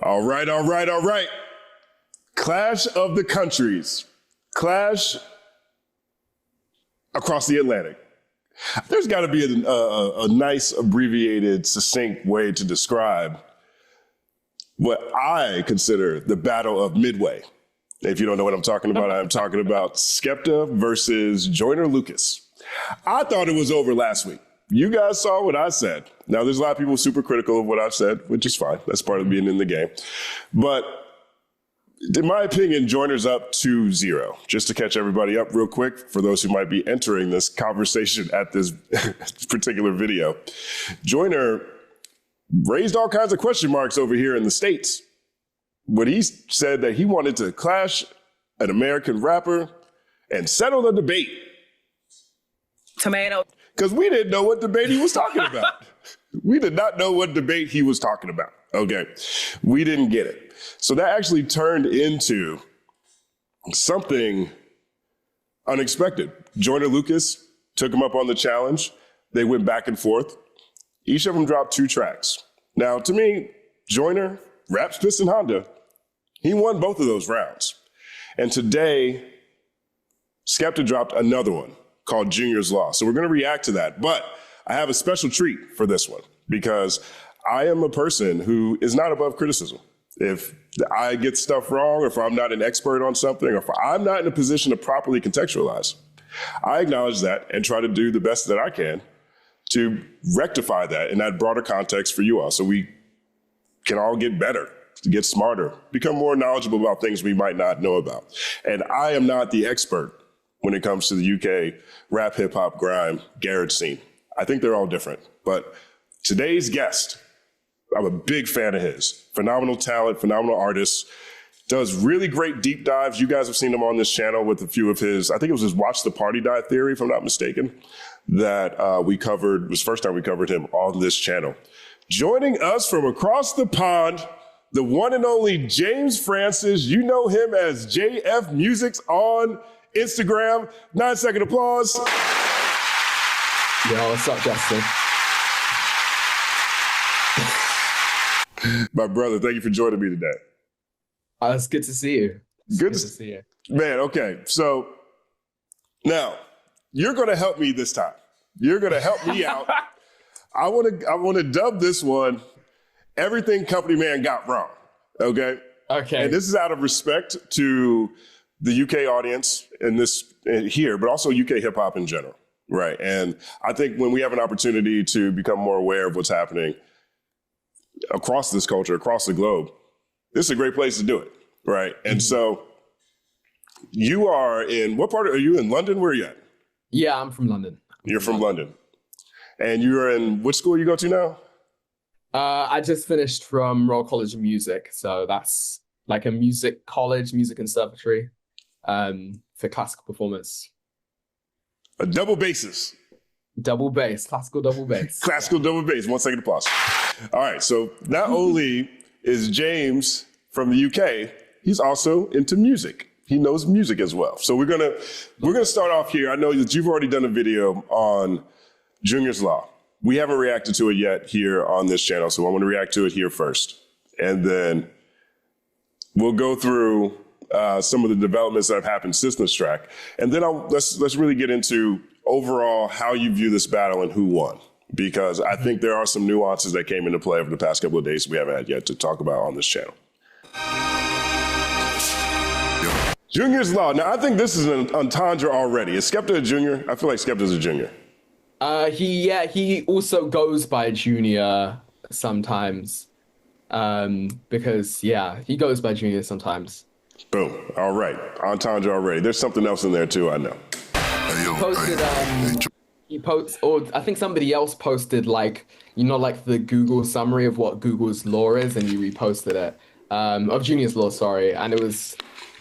All right, all right, all right. Clash of the countries. Clash across the Atlantic. There's got to be a nice, abbreviated, succinct way to describe what I consider the Battle of Midway. If you don't know what I'm talking about, I'm talking about Skepta versus Joyner Lucas. I thought it was over last week. You guys saw what I said. Now, there's a lot of people super critical of what I've said, which is fine. That's part of being in the game. But in my opinion, Joyner's up 2-0. Just to catch everybody up real quick, for those who might be entering this conversation at this particular video, Joyner raised all kinds of question marks over here in the States when he said that he wanted to clash an American rapper and settle the debate. Tomato. Because we didn't know what debate he was talking about. We did not know what debate he was talking about. Okay. We didn't get it. So that actually turned into something unexpected. Joyner Lucas took him up on the challenge. They went back and forth. Each of them dropped 2 tracks. Now, to me, Joyner, Rap Spitz and Hunte, he won both of those rounds. And today, Skepta dropped another one called Junior's Law. So we're going to react to that. But I have a special treat for this one because I am a person who is not above criticism. If I get stuff wrong, or if I'm not an expert on something, or if I'm not in a position to properly contextualize, I acknowledge that and try to do the best that I can to rectify that in that broader context for you all, so we can all get better, get smarter, become more knowledgeable about things we might not know about. And I am not the expert when it comes to the UK rap, hip hop, grime, garage scene. I think they're all different. But today's guest, I'm a big fan of his. Phenomenal talent, phenomenal artist, does really great deep dives. You guys have seen him on this channel with a few of his, I think it was his Watch the Party Die theory, if I'm not mistaken, that we covered, was the first time we covered him on this channel. Joining us from across the pond, the one and only James Francis. You know him as JF Musics on Instagram. 9-second applause. Yo, what's up, Justin? My brother, thank you for joining me today. It's good to see you. Good to see you. Man, okay. So now you're going to help me this time. You're going to help me out. I want to dub this one Everything Company Man Got Wrong. Okay? Okay. And this is out of respect to the UK audience in this here, but also UK hip hop in general. Right. And I think when we have an opportunity to become more aware of what's happening across this culture, across the globe, this is a great place to do it. Right. And so you are in, what part are you in London? Where are you at? Yeah, I'm from London. You're from London. And you're in, which school you go to now? I just finished from Royal College of Music. So that's like a music college, music conservatory for classical performance. A double basis. Double bass, classical double bass. Classical double bass. 1 second applause. All right. So not only is James from the UK, he's also into music. He knows music as well. So we're gonna start off here. I know that you've already done a video on Junior's Law. We haven't reacted to it yet here on this channel, so I want to react to it here first, and then we'll go through some of the developments that have happened since this track, and then let's really get into overall how you view this battle and who won, because I think there are some nuances that came into play over the past couple of days we haven't had yet to talk about on this channel. Junior's Law. Now, I think this is an entendre already. Is Skepta a junior? I feel like Skepta's a junior. He also goes by Junior sometimes. Because he goes by Junior sometimes. Boom. All right. Entendre already. There's something else in there too, I know. He posts, or I think somebody else posted like the Google summary of what Google's law is, and he reposted it. Of Junior's Law, sorry. And it was,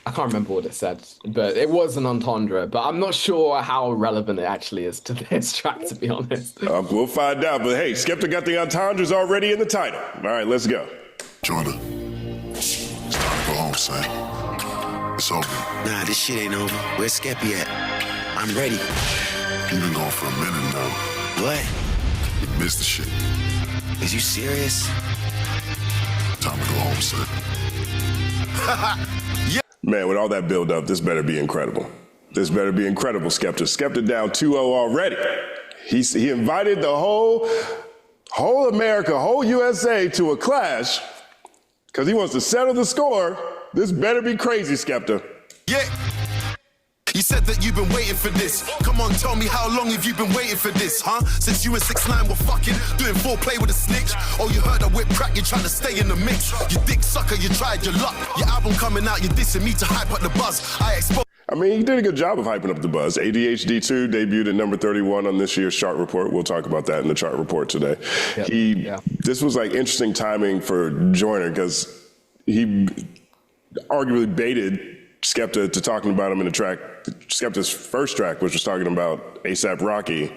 I can't remember what it said, but it was an entendre. But I'm not sure how relevant it actually is to this track, to be honest. We'll find out. But hey, Skepta got the entendres already in the title. All right, let's go. Joyner, it's time to go home, son. It's over. Nah, this shit ain't over. Where's Skeppy at? I'm ready. You've been gone for a minute now. What? You missed the shit. Is you serious? Time to go home, son. Man, with all that build up, this better be incredible. This better be incredible, Skepta. Skepta down 2-0 already. He invited the whole America, whole USA to a clash because he wants to settle the score. This better be crazy, Skepta. Yeah. You said that you've been waiting for this. Come on, tell me how long have you been waiting for this, huh? Since you and 6ix9ine were fucking, doing foreplay with a snitch. Oh, you heard I whip crack, you're trying to stay in the mix. You dick sucker, you tried your luck. Your album coming out, you're dissing me to hype up the buzz. I mean, he did a good job of hyping up the buzz. ADHD 2 debuted at number 31 on this year's chart report. We'll talk about that in the chart report today. Yep. This was like interesting timing for Joyner because he arguably baited Skepta to talking about him in the track, Skepta's first track, which was talking about A$AP Rocky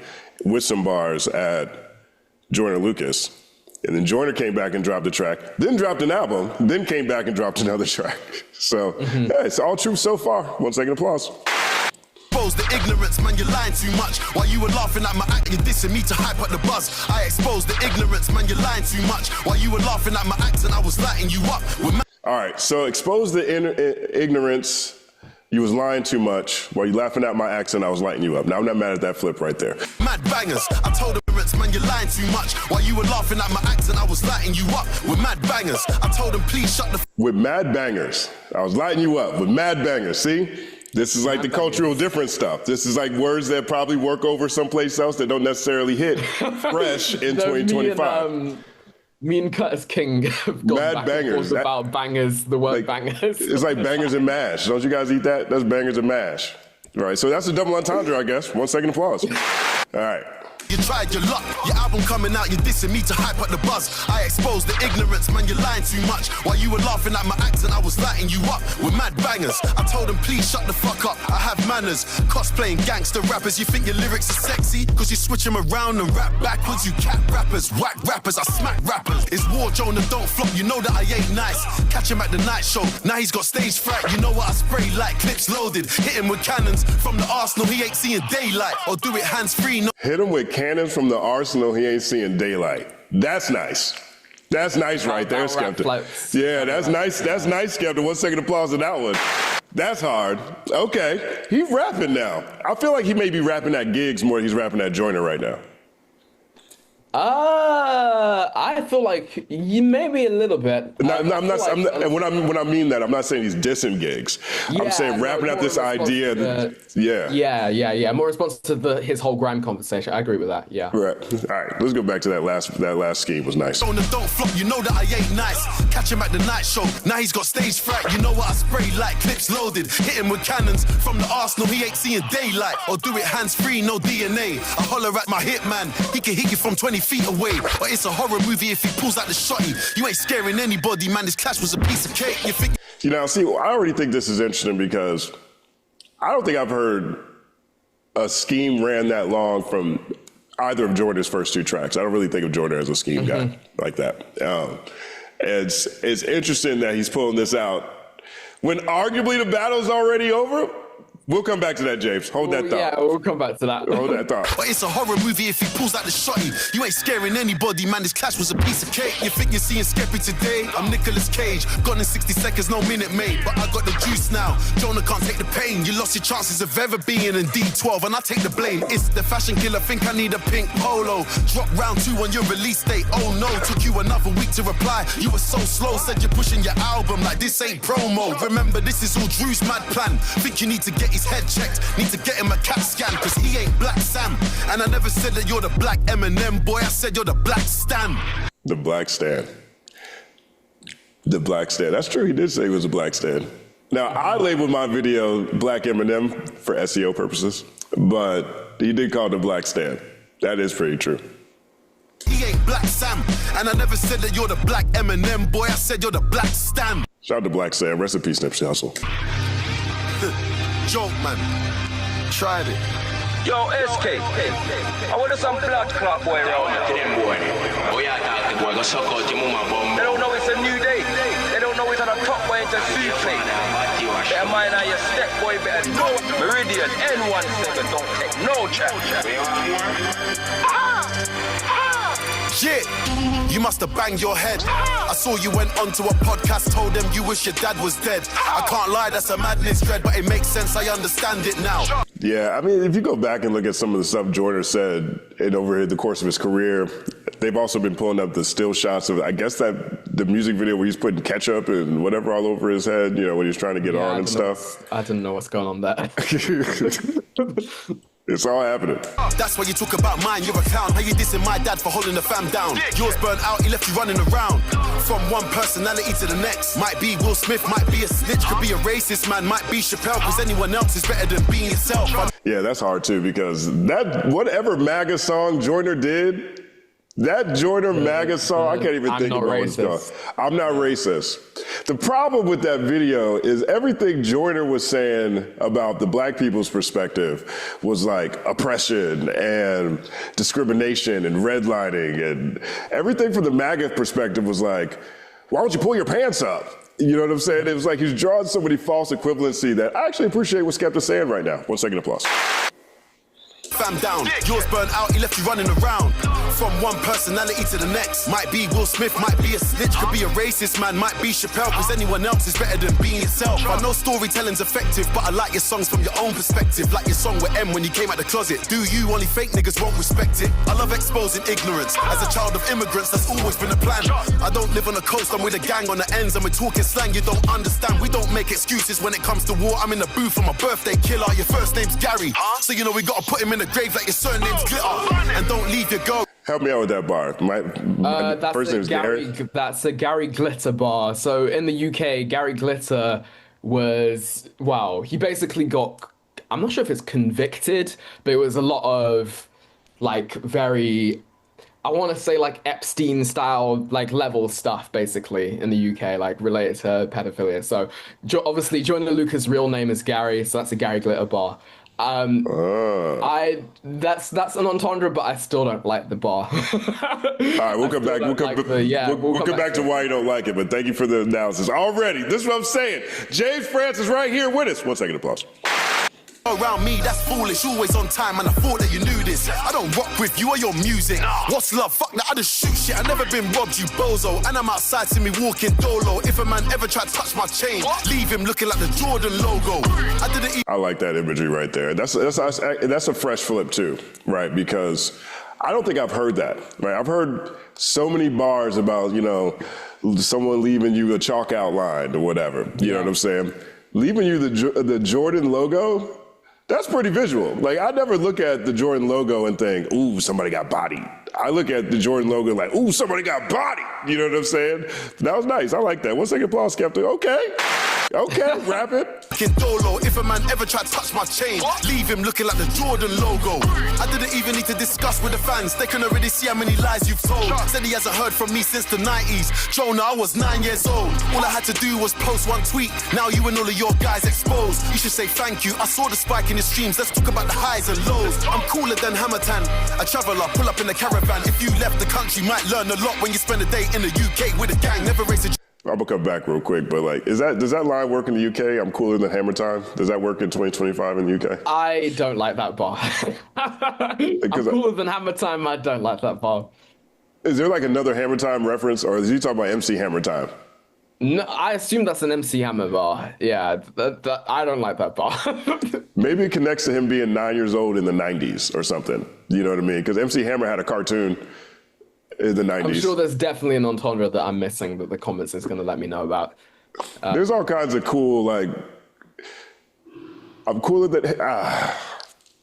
with some bars at Joyner Lucas. And then Joyner came back and dropped a track, then dropped an album, then came back and dropped another track. So yeah, it's all true so far. 1 second applause. Expose the ignorance, man, you're lying too much. While you were laughing at my act, you're dissing me to hype up the buzz. I exposed the ignorance, man, you're lying too much. While you were laughing at my acts and I was lighting you up. All right, so expose the ignorance. You was lying too much while you laughing at my accent. I was lighting you up. Now I'm not mad at that flip right there. Mad bangers. I told them, man, you're lying too much. While you were laughing at my accent, I was lighting you up with mad bangers. I told them, please shut the. With mad bangers. I was lighting you up with mad bangers. See? This is like the cultural difference stuff. This is like words that probably work over someplace else that don't necessarily hit fresh in 2025. Me and Curtis King have gone mad back bangers. And forth about bangers, the word bangers. It's like bangers and mash. Don't you guys eat that? That's bangers and mash. All right, so that's a double entendre, I guess. 1 second applause. All right. You tried your luck. Your album coming out, you're dissing me to hype up the buzz. I exposed the ignorance, man, you're lying too much. While you were laughing at my accent, I was lighting you up with mad bangers. I told them, please shut the fuck up. I have manners. Cosplaying gangster rappers, you think your lyrics are sexy? Cause you switch them around and rap backwards. You cat rappers, whack rappers, I smack rappers. It's war, Joyner, don't flop, you know that I ain't nice. Catch him at the night show, now he's got stage fright. You know what I spray like, clips loaded. Hit him with cannons from the arsenal, he ain't seeing daylight. Or do it hands free, no. Hit him with cannons from the arsenal, he ain't seeing daylight. That's nice. That's nice right there, Skepta. Yeah, that's nice. That's nice, Skepta. 1 second applause to that one. That's hard. Okay. He's rapping now. I feel like he may be rapping at gigs more than he's rapping at Joyner right now. I feel like you maybe a little bit. When I mean that, I'm not saying he's dissing gigs. Yeah, I'm saying rapping at this idea. Yeah. More response to his whole grime conversation. I agree with that. Yeah. Right. All right. Let's go back to that last scheme. Was nice. Don't flop. You know that I ain't nice. Catch him at the night show. Now he's got stage fright. You know what I spray like, clips loaded. Hit him with cannons from the arsenal. He ain't seeing daylight. Or do it hands free, no DNA. I holler at my hitman. He can hit you from 20 feet away. Or it's a horror movie if he pulls out the shotty. You ain't scaring anybody, man. This clash was a piece of cake. You know, see, I already think this is interesting because I don't think I've heard a scheme ran that long from either of Joyner's first two tracks. I don't really think of Joyner as a scheme guy like that. It's interesting that he's pulling this out when arguably the battle's already over. We'll come back to that, James. Hold that thought. Yeah, we'll come back to that. Hold that thought. But it's a horror movie if he pulls out the shotty. You ain't scaring anybody, man. This clash was a piece of cake. You think you're seeing Skepta today? I'm Nicolas Cage. Gone in 60 seconds, no minute, mate. But I got the juice now. Joyner can't take the pain. You lost your chances of ever being in D12, and I take the blame. It's the fashion killer. Think I need a pink polo. Drop round 2 on your release date. Oh no, took you another week to reply. You were so slow. Said you're pushing your album like this ain't promo. Remember, this is all Drew's mad plan. Think you need to get his head checked. Need to get him a CAT scan, cause he ain't Black Sam. And I never said that you're the Black Eminem, boy, I said you're the Black Stan. The Black Stan. The Black Stan. That's true, he did say he was a Black Stan. Now, I labeled my video Black Eminem for SEO purposes, but he did call it the Black Stan. That is pretty true. He ain't Black Sam. And I never said that you're the Black Eminem, boy, I said you're the Black Stan. Shout out to Black Sam. Rest in peace, Nipsey Hussle. Joke, man. Tried it. Yo, SK. I want some blood clot boy around here. They don't know it's a new day. They don't know it's on a top boy into souffle. Better mind how your step boy better know. Meridian, N17, don't take no chance. Yeah, you must have banged your head. I saw you went onto a podcast, told them you wish your dad was dead. I can't lie, that's a madness dread, but it makes sense, I understand it now. Yeah, I mean, if you go back and look at some of the stuff Joyner said over the course of his career, they've also been pulling up the still shots of, I guess, that the music video where he's putting ketchup and whatever all over his head, you know, when he's trying to get on and stuff. I didn't know what's going on there. It's all happening. That's why you talk about mine, you're a clown. How you dissing my dad for holding the fam down? Yours burnt out, he left you running around. From one personality to the next. Might be Will Smith, might be a snitch, could be a racist man, might be Chappelle, because anyone else is better than being yourself. Yeah, that's hard too, because that whatever MAGA song Joyner did, that Joyner MAGA song, I can't even think about what it's called. I'm not racist. The problem with that video is everything Joyner was saying about the black people's perspective was like oppression and discrimination and redlining, and everything from the MAGA perspective was like, why don't you pull your pants up? You know what I'm saying? It was like he's drawing so many false equivalency that I actually appreciate what Skepta's saying right now. 1 second applause. Fam down, yours burnt out, he left you running around. From one personality to the next. Might be Will Smith, might be a snitch, could be a racist man, might be Chappelle, because anyone else is better than being yourself. I know storytelling's effective, but I like your songs from your own perspective. Like your song with M when you came out the closet. Do you? Only fake niggas won't respect it. I love exposing ignorance. As a child of immigrants, that's always been the plan. I don't live on the coast, I'm with a gang on the ends, and we're talking slang you don't understand. We don't make excuses when it comes to war. I'm in the booth for my birthday killer. Your first name's Gary, so you know we gotta put him in the grave like your surname's Glitter. And don't leave your girl. Help me out with that bar. My first name is Gary. That's a Gary Glitter bar. So in the UK, Gary Glitter was, wow, he basically got, I'm not sure if it's convicted, but it was a lot of like very, I want to say like Epstein style, like level stuff basically in the UK, like related to pedophilia. So obviously Joyner Lucas' real name is Gary, so that's a Gary Glitter bar. That's an entendre, but I still don't like the bar. All right, we'll come back. We'll come back to why you don't like it, but thank you for the analysis. Already, this is what I'm saying. James Francis right here with us. 1 second applause. Around me, that's foolish, always on time, and I thought that you knew this. I don't rock with you or your music. What's love? Fuck that, I just shoot shit. I never been robbed, you bozo. And I'm outside, see me walking dolo. If a man ever tried to touch my chain, leave him looking like the Jordan logo. I like that imagery right there. That's a fresh flip too, right? Because I don't think I've heard that, right? I've heard so many bars about, you know, someone leaving you a chalk outline or whatever. You know what I'm saying? Leaving you the Jordan logo. That's pretty visual. Like, I never look at the Jordan logo and think, ooh, somebody got bodied. I look at the Jordan logo like, ooh, somebody got bodied. You know what I'm saying? That was nice. I like that. 1 second applause, Skepta. Okay, wrap it. Dolo, if a man ever tried to touch my chain, leave him looking like the Jordan logo. I didn't even need to discuss with the fans. They can already see how many lies you've told. Said he hasn't heard from me since the 90s. Joyner, I was 9 years old. All I had to do was post one tweet. Now you and all of your guys exposed. You should say thank you. I saw the spike in your streams. Let's talk about the highs and lows. I'm cooler than Hammertan. A traveler, pull up in the caravan. If you left the country, might learn a lot when you spend a day in the UK with a gang. Never race a... I'm gonna come back real quick, but like, does that line work in the UK? I'm cooler than Hammer Time. Does that work in 2025 in the UK? I don't like that bar. I'm cooler than Hammer Time. I don't like that bar. Is there like another Hammer Time reference, or is he talking about MC Hammer Time? No, I assume that's an MC Hammer bar. Yeah, I don't like that bar. Maybe it connects to him being 9 years old in the 90s or something. You know what I mean? Because MC Hammer had a cartoon in the 90s. I'm sure there's definitely an entendre that I'm missing that the comments is going to let me know about. There's all kinds of cool, like, I'm cooler than...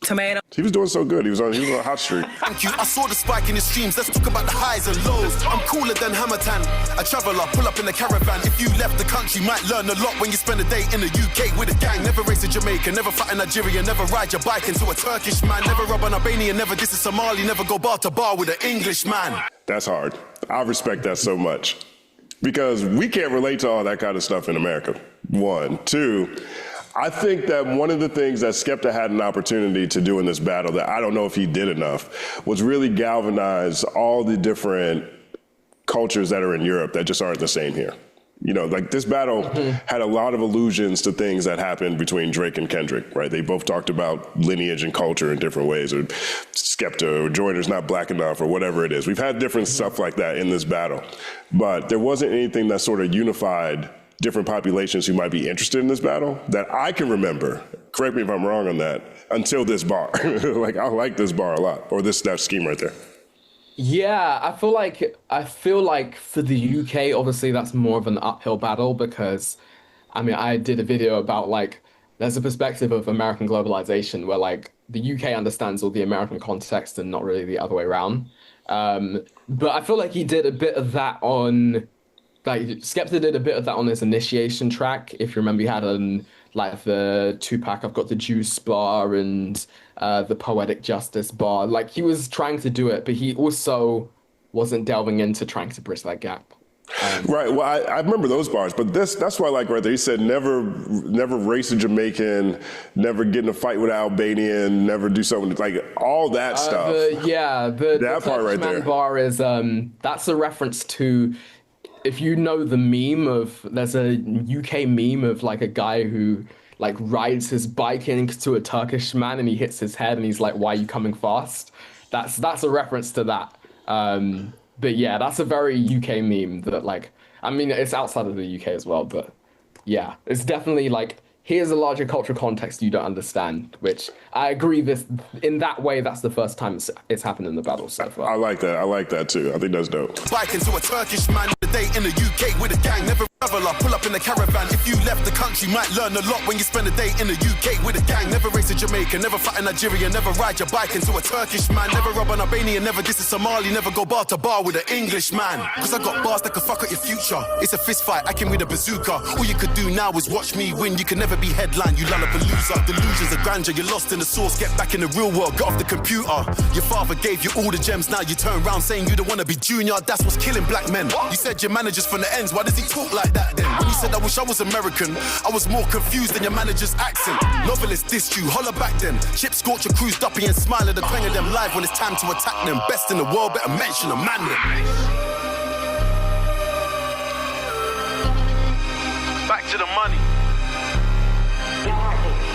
Tomato. He was doing so good. He was on a hot streak. Thank you. I saw the spike in the streams. Let's talk about the highs and lows. I'm cooler than Hammertan. A traveler, pull up in the caravan. If you left the country, might learn a lot when you spend a day in the UK with a gang. Never race in Jamaica, never fight in Nigeria, never ride your bike into a Turkish man. Never rob an Albanian, never diss a Somali, never go bar to bar with an English man. That's hard. I respect that so much. Because we can't relate to all that kind of stuff in America. 1. 2, I think that one of the things that Skepta had an opportunity to do in this battle that I don't know if he did enough was really galvanize all the different cultures that are in Europe that just aren't the same here. You know, like this battle had a lot of allusions to things that happened between Drake and Kendrick, right? They both talked about lineage and culture in different ways, or Skepta, or Joyner's not black enough, or whatever it is. We've had different stuff like that in this battle, but there wasn't anything that sort of unified different populations who might be interested in this battle that I can remember. Correct me if I'm wrong on that, until this bar. Like, I like this bar a lot, or that scheme right there. Yeah, I feel like for the UK, obviously that's more of an uphill battle because, I mean, I did a video about like there's a perspective of American globalization where like the UK understands all the American context and not really the other way around. But I feel like he did a bit of that on, like Skepta did a bit of that on his initiation track. If you remember, he had like the Tupac I've Got the Juice bar and the Poetic Justice bar. Like he was trying to do it, but he also wasn't delving into trying to bridge that gap. Right. Well, I remember those bars, but that's why, like right there, he said never race a Jamaican, never get in a fight with an Albanian, never do something like all that stuff. The part right there. Bar is that's a reference to, if you know the meme of, there's a UK meme of like a guy who like rides his bike into a Turkish man and he hits his head and he's like, "Why are you coming fast?" That's a reference to that. But yeah, that's a very UK meme that like, I mean, it's outside of the UK as well, but yeah, it's definitely like, here's a larger cultural context you don't understand, which I agree in that way, that's the first time it's happened in the battle so far. I like that too. I think that's dope. Bike into a Turkish man today in the UK with a gang. Never travel up, pull up in the caravan. If you left the country, might learn a lot when you spend a day in the UK with a gang. Never race a Jamaican, never fight in Nigeria, never ride your bike into a Turkish man. Never rob an Albanian, never diss a Somali, never go bar to bar with an English man. Cause I got bars that could fuck up your future. It's a fist fight, I came with a bazooka. All you could do now is watch me win. You can never be headline, you loser. Delusions of grandeur, you're lost in the source. Get back in the real world, get off the computer. Your father gave you all the gems, now you turn around saying you don't wanna be junior. That's what's killing black men. You said your manager's from the ends, why does he talk like that then? When you said I wish I was American, I was more confused than your manager's accent. Novelists dissed you, holler back then. Chip scorch your crews duppy and smile at the twang of them live when it's time to attack them. Best in the world, better mention a man then. Back to the money.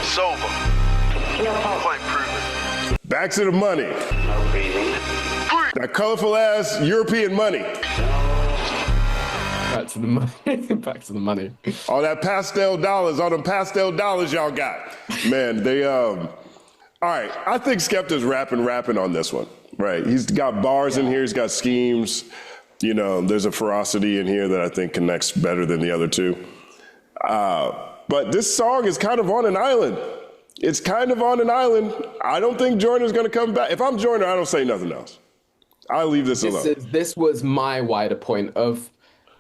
It's over. Point proven. Back to the money. That colorful ass European money. Back to the money. Back to the money. All that pastel dollars, all them pastel dollars y'all got. Man, they all right, I think Skepta's rapping on this one. Right. He's got bars in here, he's got schemes. You know, there's a ferocity in here that I think connects better than the other two. But this song is kind of on an island. It's kind of on an island. I don't think Joyner's going to come back. If I'm Joyner, I don't say nothing else. I'll leave this alone. This was my wider point of,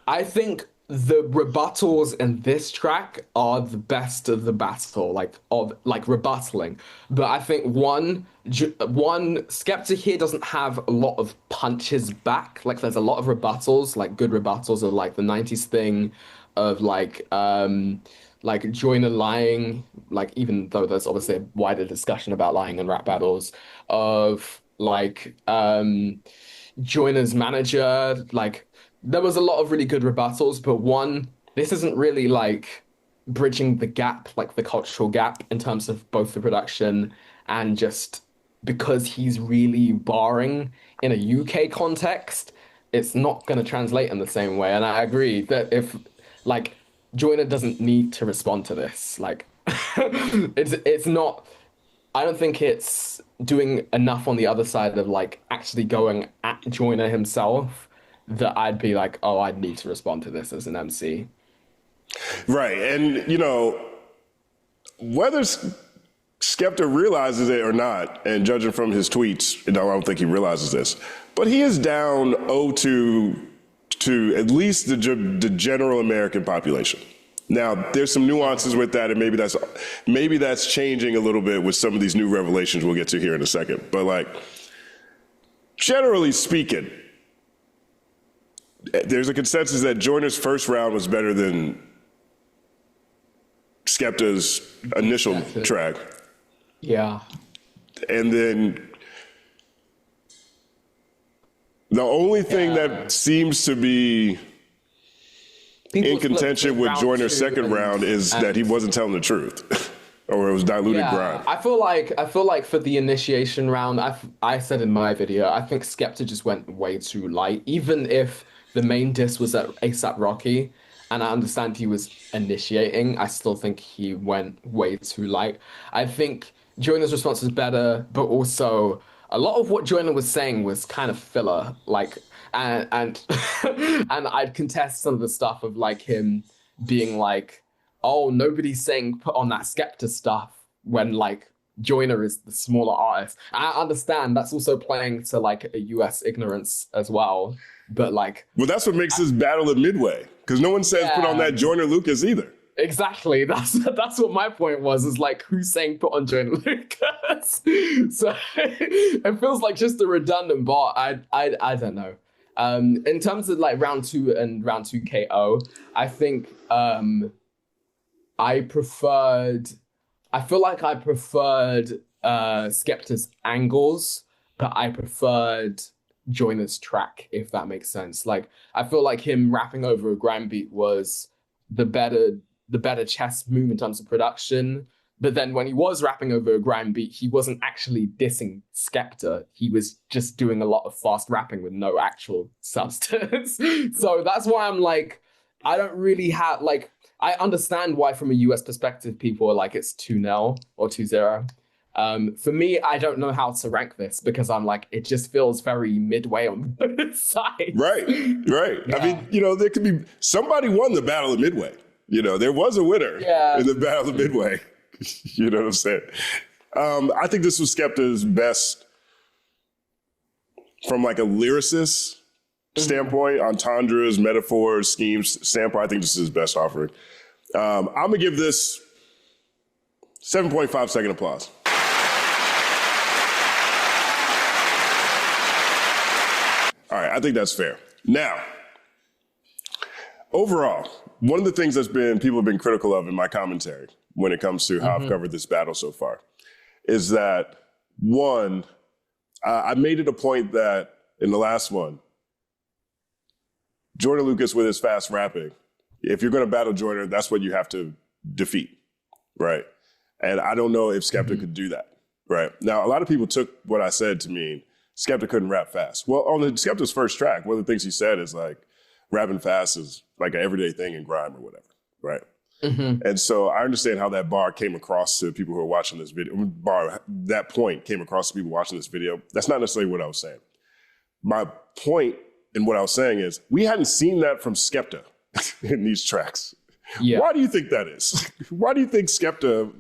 I think the rebuttals in this track are the best of the battle, like rebuttaling. But I think one Skepta here doesn't have a lot of punches back. Like there's a lot of rebuttals, like good rebuttals of like the 90s thing of like Joyner lying, like even though there's obviously a wider discussion about lying in rap battles, of like Joyner's manager, like there was a lot of really good rebuttals, but this isn't really like bridging the gap, like the cultural gap in terms of both the production and just because he's really barring in a UK context, it's not going to translate in the same way. And I agree that if like Joyner doesn't need to respond to this, like it's not, I don't think it's doing enough on the other side of like actually going at Joyner himself that I'd be like, oh, I'd need to respond to this as an MC. Right. And, you know, whether Skepta realizes it or not, and judging from his tweets, you know, I don't think he realizes this, but he is down 0-2 to at least the general American population. Now, there's some nuances with that, and maybe that's changing a little bit with some of these new revelations we'll get to here in a second. But like, generally speaking, there's a consensus that Joyner's first round was better than Skepta's initial track. Yeah. And then the only thing that seems to be people in contention with round Joyner's 2 second and- round is and- that he wasn't telling the truth. Or it was diluted grime. I feel like for the initiation round, I said in my video, I think Skepta just went way too light. Even if the main diss was at ASAP Rocky, and I understand he was initiating, I still think he went way too light. I think Joyner's response was better, but also a lot of what Joyner was saying was kind of filler. Like, and and I'd contest some of the stuff of like him being like, oh, nobody's saying put on that Skepta stuff when like Joyner is the smaller artist. I understand that's also playing to like a US ignorance as well. But like, Well, that's what makes this Battle of Midway. Because no one says put on that Joyner Lucas either. exactly. That's what my point was, is like, who's saying put on Joyner Lucas? So it feels like just a redundant bar. I don't know. In terms of like round 2 and round 2 KO, I think I feel like I preferred Skepta's angles, but I preferred Joyner's track, if that makes sense. Like, I feel like him rapping over a grime beat was the better chess move in terms of production. But then when he was rapping over a grime beat, he wasn't actually dissing Skepta. He was just doing a lot of fast rapping with no actual substance. So that's why I'm like, I don't really have, like, I understand why from a US perspective, people are like, it's 2-0 or 2-0. For me, I don't know how to rank this because I'm like, it just feels very midway on both sides. Right. Yeah. I mean, you know, there could be, somebody won the Battle of Midway. You know, there was a winner in the Battle of Midway. You know what I'm saying? I think this was Skepta's best from like a lyricist standpoint, entendres, metaphors, schemes, standpoint. I think this is his best offering. I'm going to give this 7.5 second applause. All right, I think that's fair. Now, overall, one of the things people have been critical of in my commentary when it comes to how I've covered this battle so far is that, one, I made it a point that in the last one, Joyner Lucas with his fast rapping, if you're going to battle Joyner, that's what you have to defeat, right? And I don't know if Skepta could do that, right? Now, a lot of people took what I said to mean Skepta couldn't rap fast. Well, on Skepta's first track, one of the things he said is like, rapping fast is like an everyday thing in grime or whatever, right? And so I understand how that bar came across to people who are watching this video. That point came across to people watching this video. That's not necessarily what I was saying. My point in what I was saying is we hadn't seen that from Skepta in these tracks. Yeah. Why do you think that is? Why do you think Skepta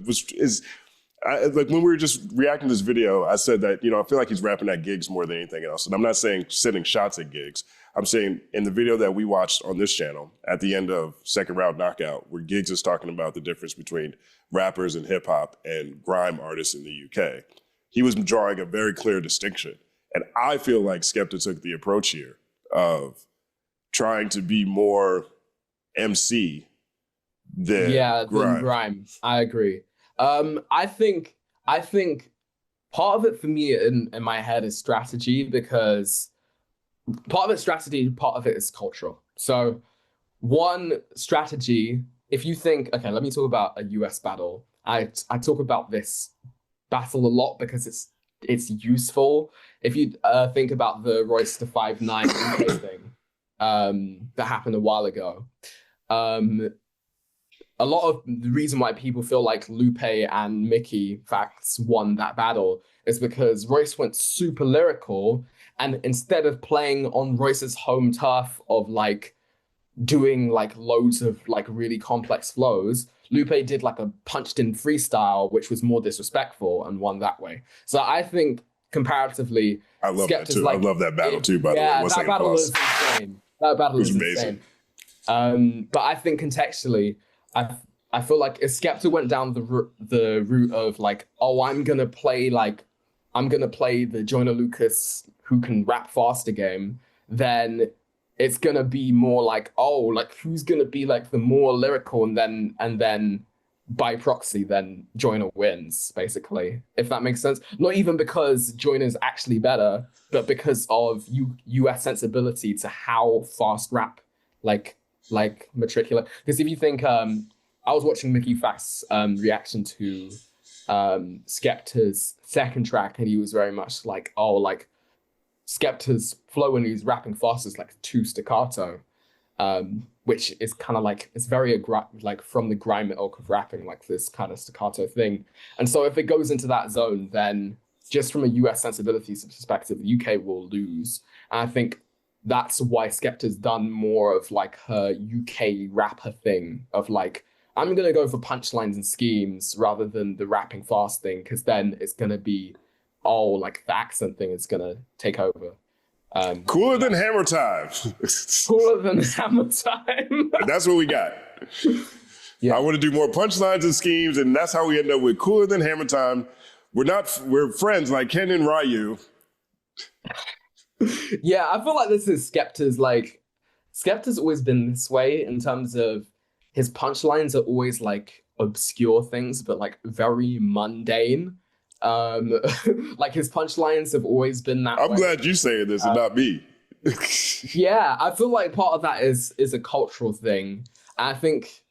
like when we were just reacting to this video, I said that, you know, I feel like he's rapping at gigs more than anything else. And I'm not saying sending shots at gigs. I'm saying in the video that we watched on this channel at the end of Second Round Knockout, where Giggs is talking about the difference between rappers and hip hop and grime artists in the UK, he was drawing a very clear distinction. And I feel like Skepta took the approach here of trying to be more MC than grime. I agree. I think part of it for me in my head is strategy, because part of it's strategy, part of it is cultural. So one strategy, if you think, okay, let me talk about a US battle. I talk about this battle a lot because it's useful. If you think about the Royce to 5'9" UK thing that happened a while ago, a lot of the reason why people feel like Lupe and Mickey Facts won that battle is because Royce went super lyrical, and instead of playing on Royce's home turf of like doing like loads of like really complex flows, Lupe did like a punched in freestyle, which was more disrespectful, and won that way. So I think comparatively, I love Skepta's that too. like, I love that battle too, by the way. That battle was insane. That battle was amazing. Insane. But I think contextually, I feel like if Skepta went down the route of like, oh, I'm gonna play the Joyner Lucas who can rap faster game, then it's gonna be more like, oh, like who's gonna be like the more lyrical, and then by proxy, then Joyner wins, basically, if that makes sense. Not even because Joyner's actually better, but because of US sensibility to how fast rap like like matricular. Because if you think, I was watching Mickey Fact's reaction to Skepta's second track, and he was very much like, oh, like Skepta's flow when he's rapping fast is like too staccato, which is kind of like, it's very like from the grime ilk of rapping, like this kind of staccato thing. And so if it goes into that zone, then just from a US sensibilities perspective, the UK will lose. And I think that's why Skepta's done more of like her UK rapper thing of like, I'm going to go for punchlines and schemes rather than the rapping fast thing, because then it's going to be, oh, like the accent thing is going to take over. Cooler than Hammer Time. Cooler than Hammer Time. That's what we got. Yeah. I want to do more punchlines and schemes, and that's how we end up with Cooler Than Hammer Time. We're friends like Ken and Ryu. Yeah, I feel like this is Skepta's always been this way in terms of his punchlines are always like obscure things, but like very mundane. Like his punchlines have always been that way. I'm glad you saying this and not me. Yeah, I feel like part of that is a cultural thing. I think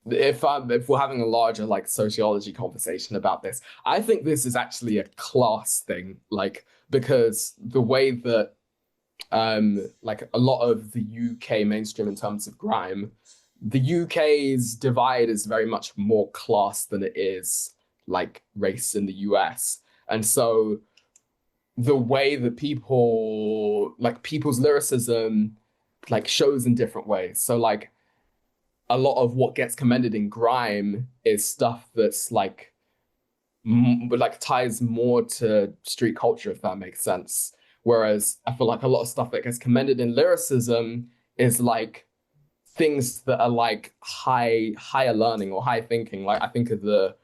if we're having a larger like sociology conversation about this, I think this is actually a class thing, like because the way that like a lot of the UK mainstream in terms of grime, the UK's divide is very much more class than it is like race in the US. And so the way that people's lyricism like shows in different ways. So like a lot of what gets commended in grime is stuff that's like ties more to street culture, if that makes sense. Whereas I feel like a lot of stuff that gets commended in lyricism is like things that are like higher learning or high thinking. Like I think of the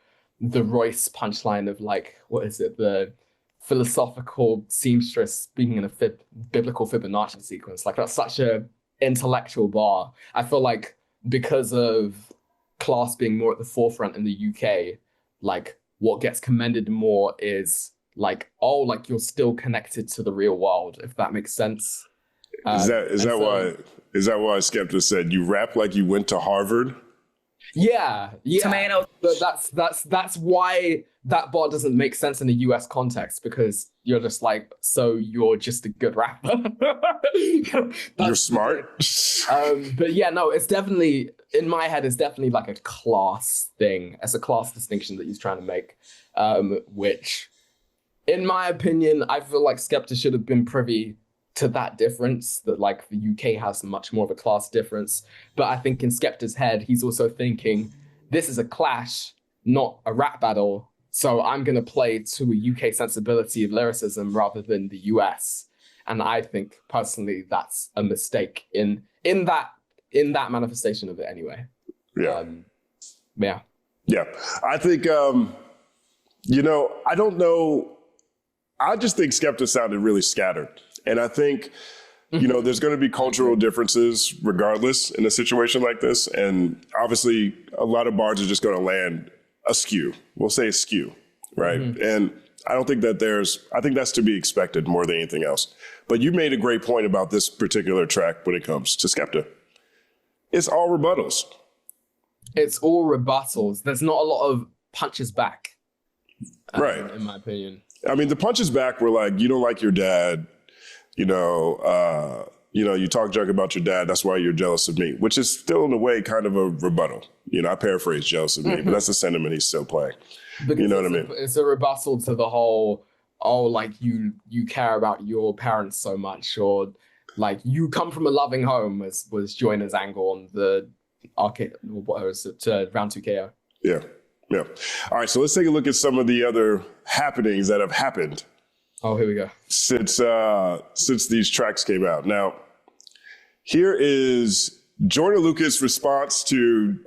Royce punchline of like, what is it? The philosophical seamstress speaking in a biblical Fibonacci sequence. Like that's such a intellectual bar. I feel like because of class being more at the forefront in the UK, like what gets commended more is like, oh, like you're still connected to the real world, if that makes sense. Is that why Skepta said you rap like you went to Harvard? Yeah. Tomato. But that's why that bar doesn't make sense in a US context, because you're just like, so you're just a good rapper. You're smart. But yeah, no, it's definitely, in my head, it's definitely like a class thing. It's a class distinction that he's trying to make, which, in my opinion, I feel like Skepta should have been privy to that difference, that like the UK has much more of a class difference. But I think in Skepta's head, he's also thinking, this is a clash, not a rap battle. So I'm going to play to a UK sensibility of lyricism rather than the US. And I think personally, that's a mistake in that manifestation of it anyway. Yeah. Yeah. I think, I don't know. I just think Skepta sounded really scattered. And I think, there's going to be cultural differences regardless in a situation like this. And obviously, a lot of bars are just going to land askew. We'll say askew, right? Mm-hmm. And I don't think I think that's to be expected more than anything else. But you made a great point about this particular track when it comes to Skepta. It's all rebuttals. It's all rebuttals. There's not a lot of punches back. Right. In my opinion. I mean, the punches back were like, you don't like your dad. You talk junk about your dad. That's why you're jealous of me, which is still in a way kind of a rebuttal. I paraphrase jealous of me, but that's the sentiment he's still playing. Because you know what I mean? It's a rebuttal to the whole, oh, like you care about your parents so much, or like you come from a loving home, was Joyner's angle on the arcade, what was it, round 2 KO. Yeah. All right, so let's take a look at some of the other happenings that have happened. Oh, here we go. Since these tracks came out. Now, here is Joyner Lucas' response to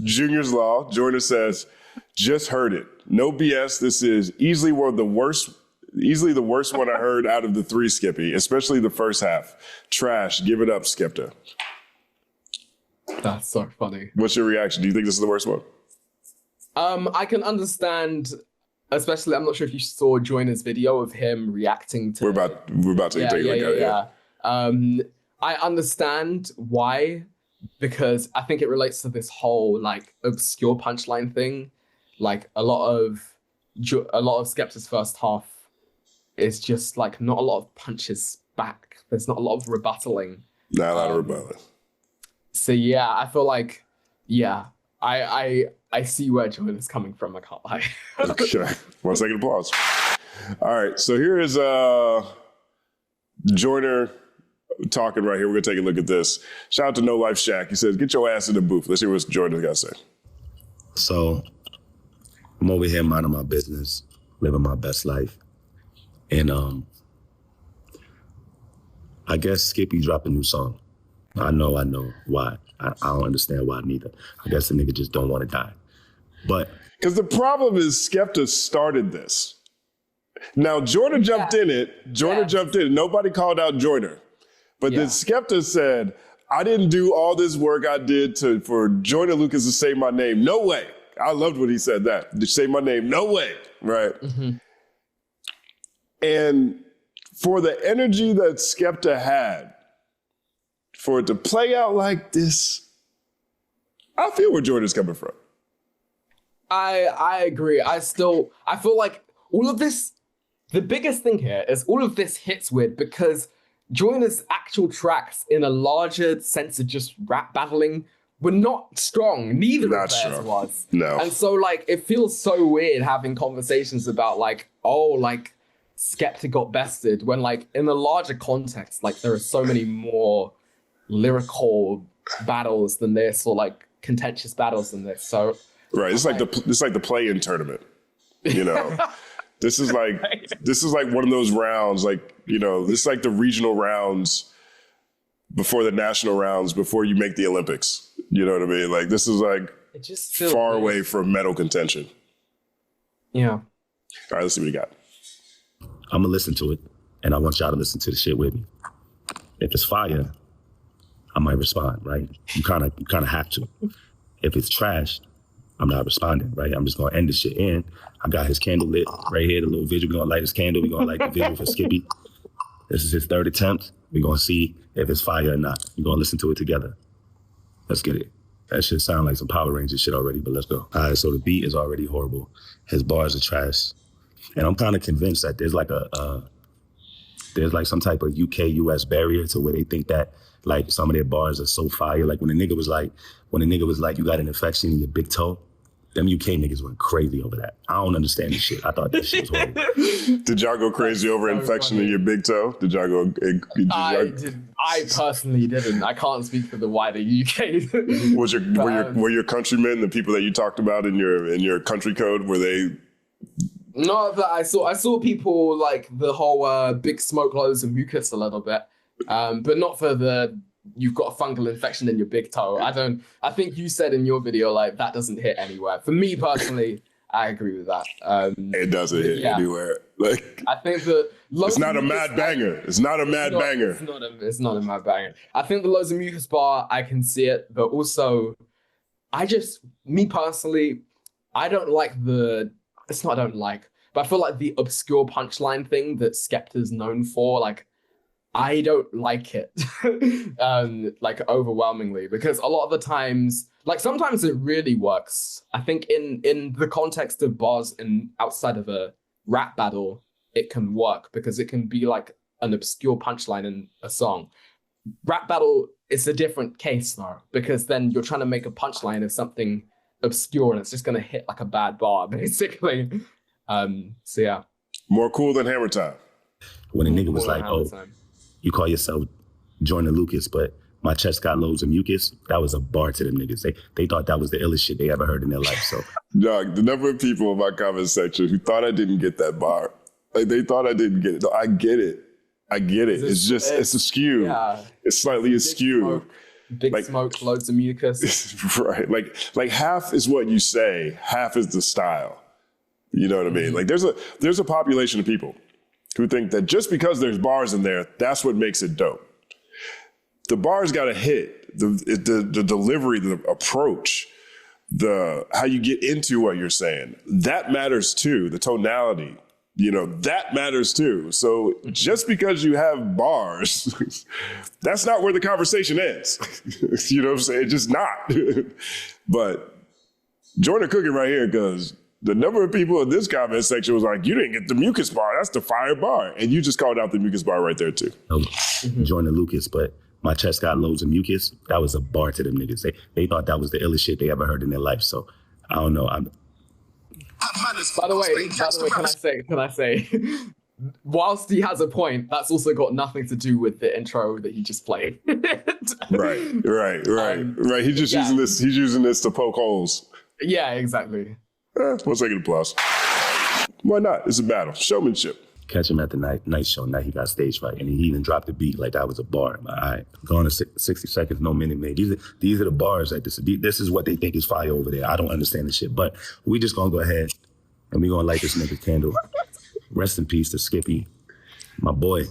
Junior's Law. Joyner says, "Just heard it. No BS. This is easily the worst one I heard out of the 3, Skippy, especially the first half. Trash. Give it up, Skepta." That's so funny. What's your reaction? Do you think this is the worst one? I can understand, especially, I'm not sure if you saw Joyner's video of him reacting to... We're about to take a look at it. I understand why because I think it relates to this whole like obscure punchline thing. Like a lot of Skepta's first half is just like not a lot of punches back. There's not a lot of rebuttaling. Not a lot of rebuttaling. So yeah, I feel like I see where Joyner's coming from. I can't lie. Okay, 1 second applause. All right, so here is Joyner talking right here. We're gonna take a look at this. Shout out to No Life Shaq. He says, "Get your ass in the booth." Let's hear what Joyner's got to say. So I'm over here minding my business, living my best life, and I guess Skippy dropped a new song. I know why. I don't understand why neither. I guess the nigga just don't want to die. But because the problem is Skepta started this. Now Joyner jumped in it. Joyner jumped in. Nobody called out Joyner. But then Skepta said, I didn't do all this work I did for Joyner Lucas to say my name. No way. I loved when he said that. To say my name. No way. Right. Mm-hmm. And for the energy that Skepta had, for it to play out like this, I feel where Joyner's coming from. I agree. I feel like all of this, the biggest thing here is all of this hits weird because Joyner's actual tracks in a larger sense of just rap battling were not strong. Neither of theirs was. No. And so like, it feels so weird having conversations about like, oh, like Skepta got bested when like in a larger context, like there are so many more lyrical battles than this or like contentious battles than this. So right, it's like the play-in tournament, you know. This is like one of those rounds, like, you know, this is like the regional rounds before the national rounds before you make the Olympics. You know what I mean? Like this is like it just far away from medal contention. Yeah. All right, let's see what you got. I'm gonna listen to it, and I want y'all to listen to the shit with me. If it's fire, I might respond, right? You kind of have to. If it's trash, I'm not responding, right? I'm just gonna end the shit in. I got his candle lit right here, the little vigil. We're gonna light his candle. We're gonna light the vigil for Skippy. This is his third attempt. We're gonna see if it's fire or not. We're gonna listen to it together. Let's get it. That shit sound like some Power Rangers shit already, but let's go. All right, so the beat is already horrible. His bars are trash. And I'm kind of convinced that there's like some type of UK-US barrier to where they think that like some of their bars are so fire. Like when a nigga was like, you got an infection in your big toe, them UK niggas went crazy over that. I don't understand this shit. I thought that shit was horrible. Did y'all go crazy over infection in your big toe? Did y'all go? I personally didn't. I can't speak for the wider UK. Were your countrymen, the people that you talked about in your country code, were they? Not that I saw people like the whole big smoke loads of mucus a little bit, but not for the you've got a fungal infection in your big toe. I think you said in your video like that doesn't hit anywhere. For me personally, I agree with that. It doesn't hit anywhere. Like I think that it's not a mad banger. It's not a mad banger. It's not a mad banger. I think the loads of mucus bar, I can see it, but also me personally, I don't like it's not I don't like, but I feel like the obscure punchline thing that Skepta's known for, like, I don't like it, like overwhelmingly, because a lot of the times, like sometimes it really works. I think in the context of bars and outside of a rap battle, it can work because it can be like an obscure punchline in a song. Rap battle is a different case though, because then you're trying to make a punchline of something obscure and it's just gonna hit like a bad bar, basically. So yeah. More cool than Hammer Time. When a nigga was like, you call yourself Joyner Lucas, but my chest got loads of mucus, that was a bar to them niggas. They thought that was the illest shit they ever heard in their life. So, Dog, the number of people in my comment section who thought I didn't get that bar, like they thought I didn't get it. No, I get it. It's askew. Yeah. It's slightly askew. Big smoke, loads of mucus. Right. Like half is what you say, half is the style. You know what I mean? Like there's a population of people who think that just because there's bars in there, that's what makes it dope. The bars got to hit, the delivery, the approach, how you get into what you're saying. That matters too, the tonality. You know, that matters too. So just because you have bars, that's not where the conversation ends. You know what I'm saying? It's just not. But Joyner cooking right here because the number of people in this comment section was like, you didn't get the mucus bar. That's the fire bar. And you just called out the mucus bar right there too. Joyner Lucas, but my chest got loads of mucus. That was a bar to them niggas. They thought that was the illest shit they ever heard in their life. So I don't know. By the way, can I say, whilst he has a point, that's also got nothing to do with the intro that he just played. Right. He's just using this. He's using this to poke holes. Yeah, exactly. 1 second applause. Why not? It's a battle. Showmanship. Catch him at the night show. Now he got stage fright, and he even dropped the beat like that was a bar. Like, all right, going to 60 seconds, no minute, man. These are the bars. Like this is what they think is fire over there. I don't understand this shit, but we just gonna go ahead and we gonna light this nigga candle. Rest in peace to Skippy, my boy.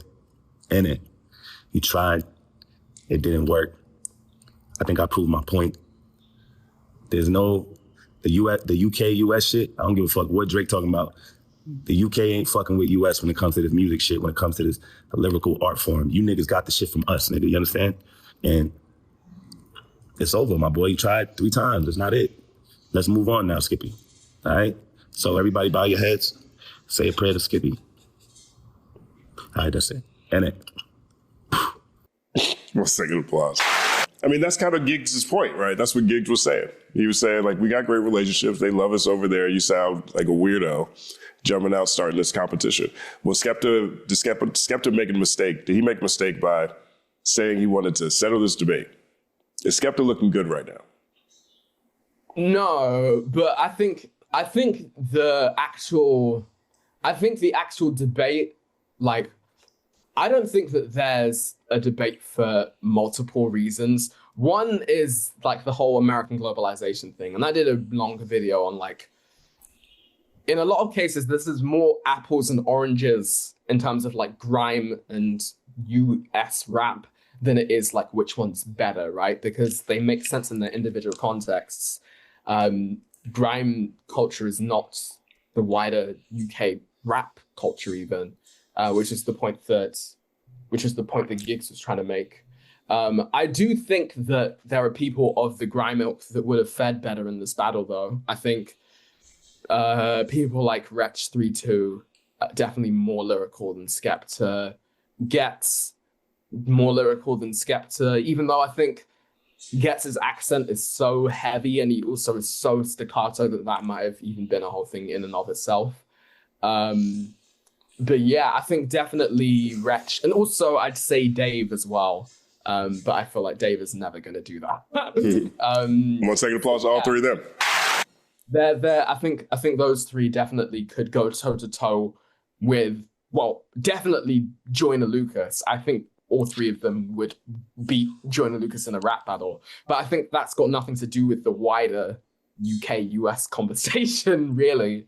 In it, he tried. It didn't work. I think I proved my point. There's no the UK US shit. I don't give a fuck what Drake talking about. The UK ain't fucking with US when it comes to this music shit, when it comes to this lyrical art form. You niggas got the shit from us, nigga, you understand? And it's over, my boy. You tried 3 times. That's not it. Let's move on now, Skippy. All right? So everybody bow your heads. Say a prayer to Skippy. All right, that's it. And it. 1 second applause. I mean, that's kind of Giggs' point, right? That's what Giggs was saying. He was saying, like, we got great relationships. They love us over there. You sound like a weirdo jumping out, starting this competition. Well, did Skepta make a mistake? Did he make a mistake by saying he wanted to settle this debate? Is Skepta looking good right now? No, but I think the actual debate, like, I don't think that there's a debate for multiple reasons. One is like the whole American globalization thing. And I did a longer video on, like, in a lot of cases, this is more apples and oranges in terms of like grime and US rap than it is like which one's better, right? Because they make sense in their individual contexts. Grime culture is not the wider UK rap culture even, which is the point that Giggs was trying to make. I do think that there are people of the grime ilk that would have fared better in this battle, though. I think people like Wretch32 definitely more lyrical than Skepta. Gets more lyrical than Skepta, even though I think Gets' accent is so heavy and he also is so staccato that might have even been a whole thing in and of itself. But yeah, I think definitely Wretch, and also I'd say Dave as well. But I feel like Dave is never going to do that. 1 second applause to all three of them. I think those three definitely could go toe to toe with, well, definitely Joyner Lucas. I think all three of them would beat Joyner Lucas in a rap battle. But I think that's got nothing to do with the wider UK-US conversation, really.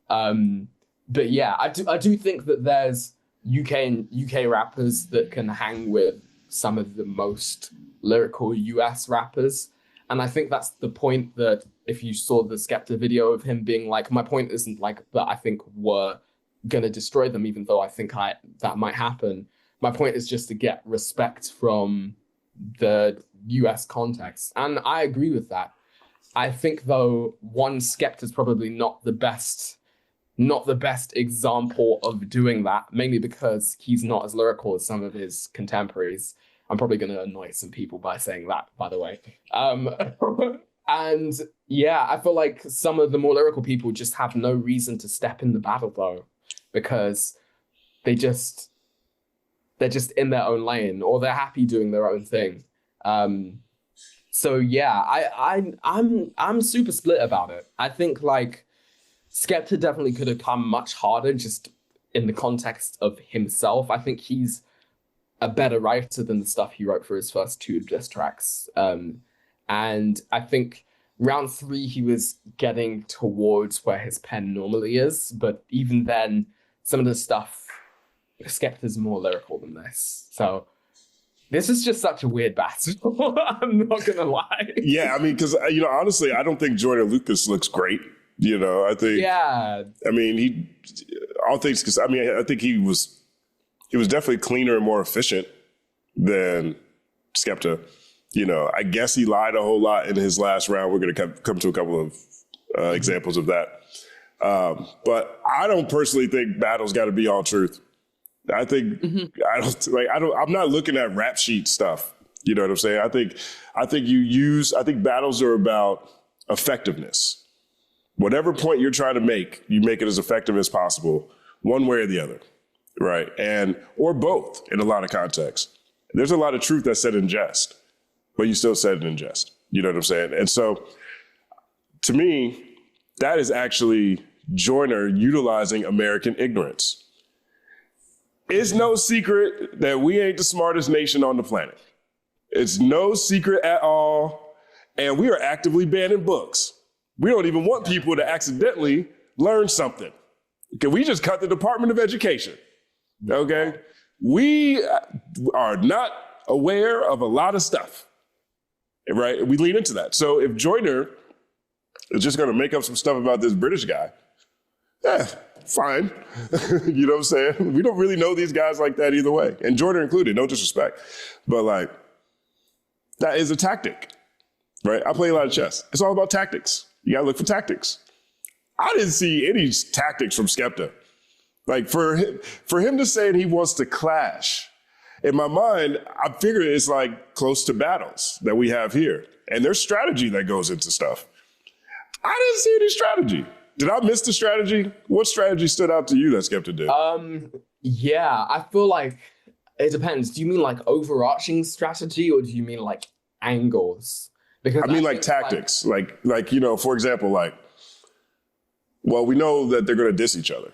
But yeah, I do think that there's UK rappers that can hang with some of the most lyrical US rappers. And I think that's the point that if you saw the Skepta video of him being like, my point isn't like that I think we're going to destroy them, even though I think that might happen. My point is just to get respect from the US context. And I agree with that. I think, though, Skepta is probably not the best example of doing that, mainly because he's not as lyrical as some of his contemporaries. I'm probably going to annoy some people by saying that, by the way. And yeah, I feel like some of the more lyrical people just have no reason to step in the battle, though, because they're just in their own lane, or they're happy doing their own thing. So yeah, I'm super split about it. I think like Skepta definitely could have come much harder just in the context of himself. I think he's a better writer than the stuff he wrote for his first 2 diss tracks. And I think round 3, he was getting towards where his pen normally is. But even then, some of the stuff, Skepta's more lyrical than this. So this is just such a weird battle. I'm not going to lie. Yeah, I mean, because, honestly, I don't think Joyner Lucas looks great. I think, yeah. I mean, all things, because I think he was definitely cleaner and more efficient than Skepta. I guess he lied a whole lot in his last round. We're going to come to a couple of examples of that. But I don't personally think battle's got to be all truth. I think I'm not looking at rap sheet stuff. You know what I'm saying? I think battles are about effectiveness. Whatever point you're trying to make, you make it as effective as possible, one way or the other, right? Or both in a lot of contexts. There's a lot of truth that's said in jest, but you still said it in jest. You know what I'm saying? And so, to me, that is actually Joyner utilizing American ignorance. It's no secret that we ain't the smartest nation on the planet. It's no secret at all, and we are actively banning books. We don't even want people to accidentally learn something. Okay, we just cut the Department of Education. Okay, we are not aware of a lot of stuff, right? We lean into that. So if Joyner is just going to make up some stuff about this British guy, fine. You know what I'm saying? We don't really know these guys like that either way, and Joyner included. No disrespect, but that is a tactic, right? I play a lot of chess. It's all about tactics. You got to look for tactics. I didn't see any tactics from Skepta. For him to say he wants to clash, in my mind, I figure it's close to battles that we have here. And there's strategy that goes into stuff. I didn't see any strategy. Did I miss the strategy? What strategy stood out to you that Skepta did? Yeah, I feel like it depends. Do you mean overarching strategy, or do you mean angles? Because I mean tactics, for example, well, we know that they're going to diss each other,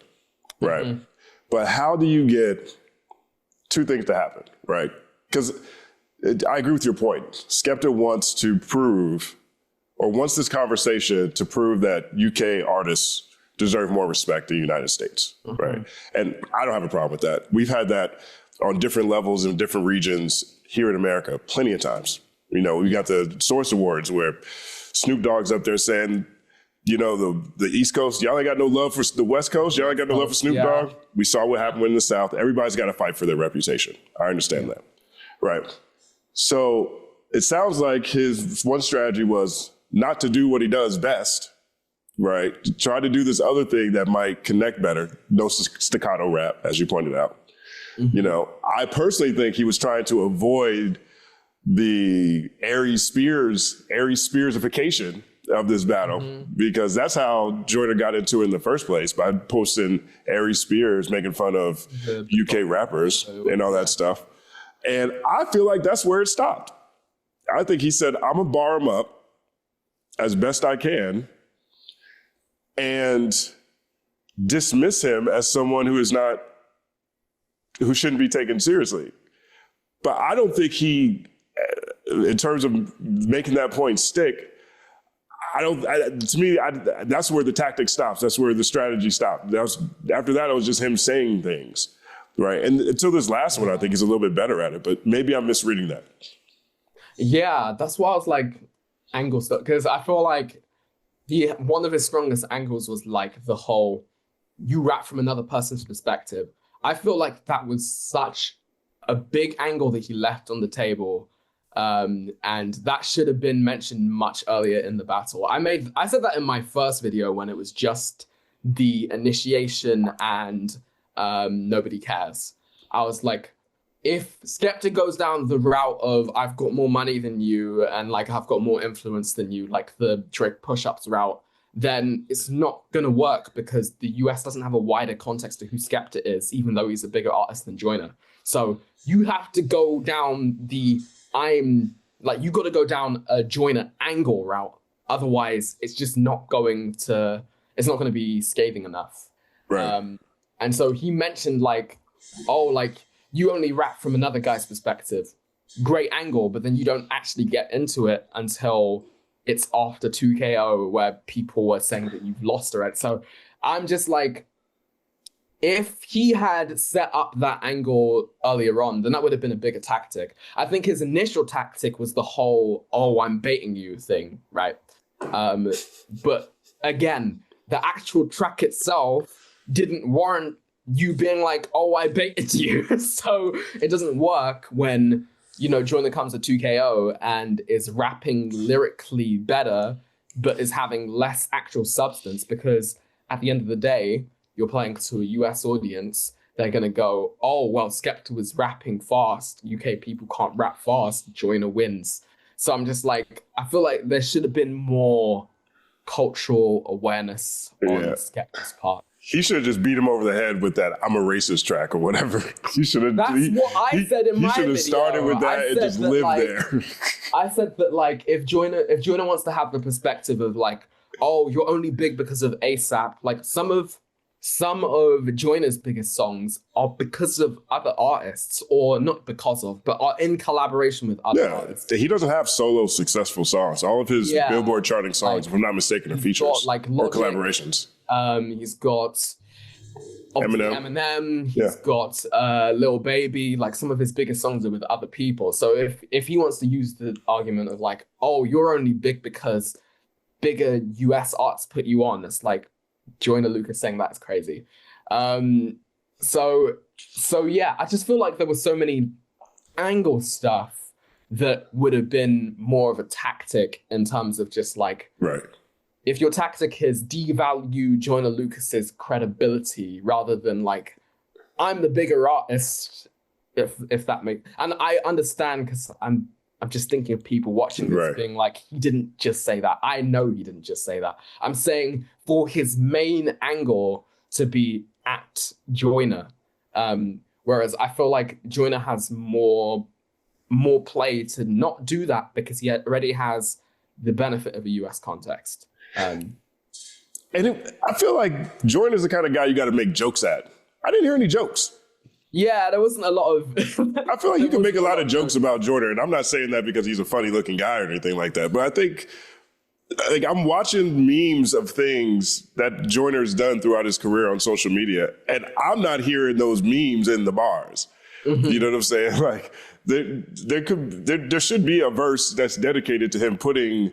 right? Mm-hmm. But how do you get two things to happen, right? Because I agree with your point. Skepta wants this conversation to prove that UK artists deserve more respect than the United States, mm-hmm. right? And I don't have a problem with that. We've had that on different levels in different regions here in America plenty of times. We got the Source Awards where Snoop Dogg's up there saying, the East Coast, y'all ain't got no love for the West Coast. Y'all ain't got no love for Snoop Dogg. We saw what happened in the South. Everybody's got to fight for their reputation. I understand that. Right. So it sounds like his one strategy was not to do what he does best, right? To try to do this other thing that might connect better. No staccato rap, as you pointed out. Mm-hmm. I personally think he was trying to avoid the Aries Spearsification of this battle, mm-hmm. because that's how Joyner got into it in the first place, by posting Aries Spears making fun of UK rappers and all that stuff. And I feel like that's where it stopped. I think he said, I'm gonna bar him up as best I can and dismiss him as someone who shouldn't be taken seriously. But I don't think he, in terms of making that point stick, that's where the tactic stops. That's where the strategy stopped. After that, it was just him saying things, right? And until this last one, I think he's a little bit better at it, but maybe I'm misreading that. Yeah, that's why I was angle stuff, because I feel like one of his strongest angles was the whole, you rap from another person's perspective. I feel like that was such a big angle that he left on the table. And that should have been mentioned much earlier in the battle. I said that in my first video when it was just the initiation and nobody cares. I was like, if Skepta goes down the route of I've got more money than you and I've got more influence than you, the Drake push-ups route, then it's not gonna work because the US doesn't have a wider context to who Skepta is, even though he's a bigger artist than Joyner. So you have to go down you got to go down a Joyner angle route. Otherwise, it's just not going to be scathing enough. Right. And so he mentioned you only rap from another guy's perspective. Great angle, but then you don't actually get into it until it's after 2KO where people were saying that you've lost already. So I'm just if he had set up that angle earlier on, then that would have been a bigger tactic. I think his initial tactic was the whole, I'm baiting you thing, right? But again, the actual track itself didn't warrant you being like, oh, I baited you. So it doesn't work when, you know, Joyner comes to 2KO and is rapping lyrically better, but is having less actual substance, because at the end of the day, you're playing to a US audience. They're going to go, oh, well, Skepta was rapping fast. UK people can't rap fast. Joyner wins. So I'm just like, I feel like there should have been more cultural awareness on Skepta's part. He should have just beat him over the head with that "I'm a racist" track or whatever. He should have. That's what I said in my video. He should have started with that and just lived there. I said that, like, if Joyner wants to have the perspective of like, oh, you're only big because of ASAP, like some of Joyner's biggest songs are because of other artists, or not because of, but are in collaboration with other artists. He doesn't have solo successful songs. All of his Billboard charting songs, if I'm not mistaken, are features or collaborations. He's got Eminem. He's got Lil Baby. Like, some of his biggest songs are with other people. So if he wants to use the argument of like, oh, you're only big because bigger US artists put you on, it's like, Joyner Lucas saying that's crazy. So yeah, I just feel like there was so many angle stuff that would have been more of a tactic in terms of just like, if your tactic is devalue Joyner Lucas's credibility rather than like, I'm the bigger artist, if that makes, and I understand, because I'm just thinking of people watching this being like, he didn't just say that. I know he didn't just say that. I'm saying for his main angle to be at Joyner. Whereas I feel like Joyner has more play to not do that, because he already has the benefit of a US context. I feel like Joyner's the kind of guy you got to make jokes at. I didn't hear any jokes. Yeah, there wasn't a lot of... I feel like you can make a lot of jokes about Joyner, and I'm not saying that because he's a funny-looking guy or anything like that, but I think, like, I'm watching memes of things that Joyner's done throughout his career on social media, and I'm not hearing those memes in the bars. Mm-hmm. You know what I'm saying? Like, there should be a verse that's dedicated to him putting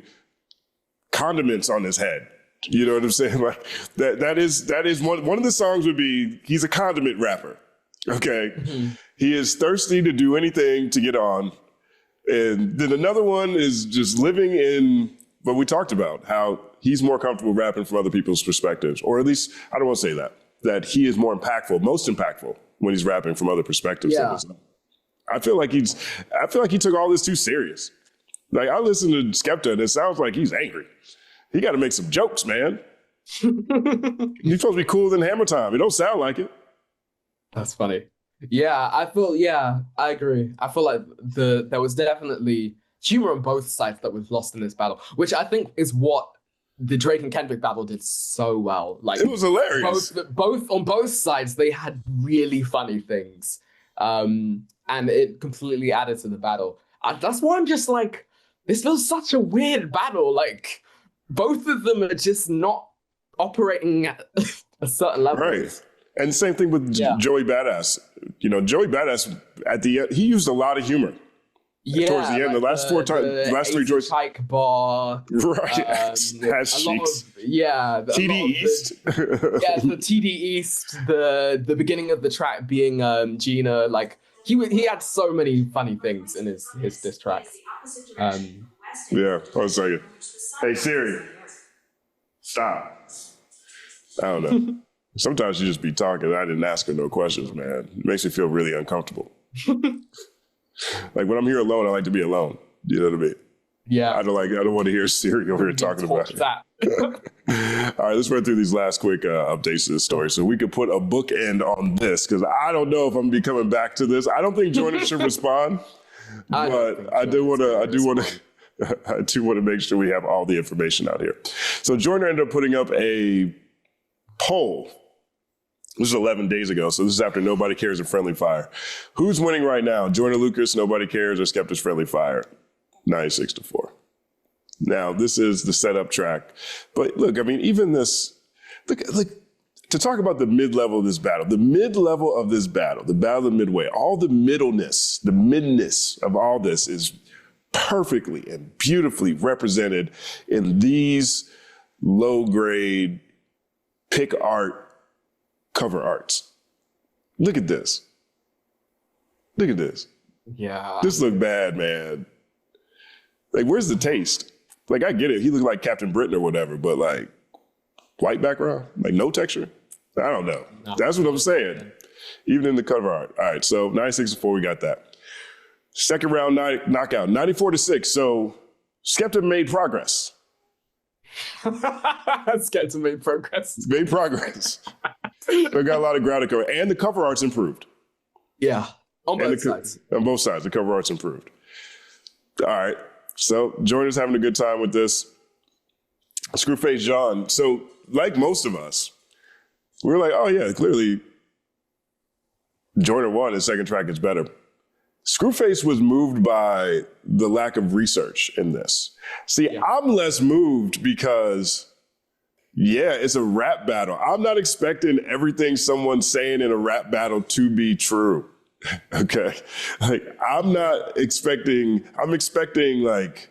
condiments on his head. You know what I'm saying? Like, that is one of the songs would be, he's a condiment rapper. Okay. Mm-hmm. He is thirsty to do anything to get on. And then another one is just living in what we talked about, how he's more comfortable rapping from other people's perspectives, or at least, I don't want to say that he is more impactful, most impactful when he's rapping from other perspectives. Yeah. I feel like he took all this too serious. Like, I listen to Skepta and it sounds like he's angry. He got to make some jokes, man. He's supposed to be cooler than Hammer Time. It don't sound like it. That's funny. Yeah, I agree. I feel like there was definitely humor on both sides that was lost in this battle, which I think is what the Drake and Kendrick battle did so well. Like, it was hilarious. Both on both sides, they had really funny things, and it completely added to the battle. That's why I'm just like, this feels such a weird battle. Like, both of them are just not operating at a certain level. Right. And same thing with Joey Badass. You know, Joey Badass at the end, he used a lot of humor. Yeah, towards the end, like the last three Joyce Pike bar, right? Has cheeks. TD East. The TD East. The beginning of the track being Gina. Like, he had so many funny things in his diss tracks. Yeah. Hold a second. Hey Siri, stop. I don't know. Sometimes you just be talking. I didn't ask her no questions, man. It makes me feel really uncomfortable. Like, when I'm here alone, I like to be alone. You know what I mean? Yeah. I don't want to hear Siri over here talking about it. All right, let's run through these last quick updates to the story so we could put a bookend on this, because I don't know if I'm going to be coming back to this. I don't think Joyner should respond, but I do want to make sure we have all the information out here. So Joyner ended up putting up a poll. This is 11 days ago, so this is after Nobody Cares and Friendly Fire. Who's winning right now? Joyner Lucas, Nobody Cares, or Skepta's Friendly Fire? 96-4. Now, this is the setup track. But look, I mean, even this, look, to talk about the mid-level of this battle, the Battle of Midway, all the middleness, the midness of all this is perfectly and beautifully represented in these low-grade pick art cover arts. Look at this. Look at this. Yeah. This look bad, man. Like, where's the taste? Like, I get it. He looked like Captain Britain or whatever, but like, white background, like no texture. I don't know. No. That's what I'm saying. Even in the cover art. All right, so 96-4, we got that. Second round knockout, 94-6. So Skepta made progress. Skepta made progress. Made progress. We got a lot of ground to cover, and the cover art's improved. Yeah, on both sides. On both sides, the cover art's improved. All right, so Joyner's having a good time with this. Screwface John. So, like most of us, we were like, oh yeah, clearly Joyner won. His second track is better. Screwface was moved by the lack of research in this. See, yeah. I'm less moved because, yeah, it's a rap battle. I'm not expecting everything someone's saying in a rap battle to be true. Okay? Like, I'm expecting like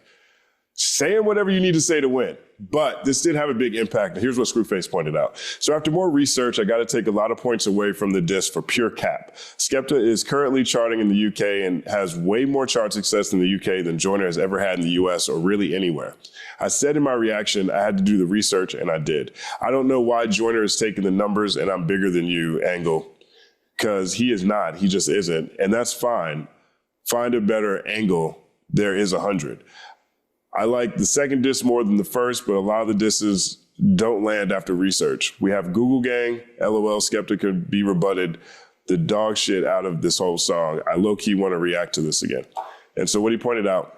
saying whatever you need to say to win. But this did have a big impact. Here's what Screwface pointed out. So after more research, I got to take a lot of points away from the diss for pure cap. Skepta is currently charting in the UK and has way more chart success in the UK than Joyner has ever had in the US or really anywhere. I said in my reaction, I had to do the research, and I did. I don't know why Joyner is taking the numbers and I'm bigger than you angle, because he is not. He just isn't. And that's fine. Find a better angle. There is 100. I like the second diss more than the first, but a lot of the disses don't land after research. We have Google Gang, LOL, Skepta could be rebutted, the dog shit out of this whole song. I low-key want to react to this again. And so what he pointed out,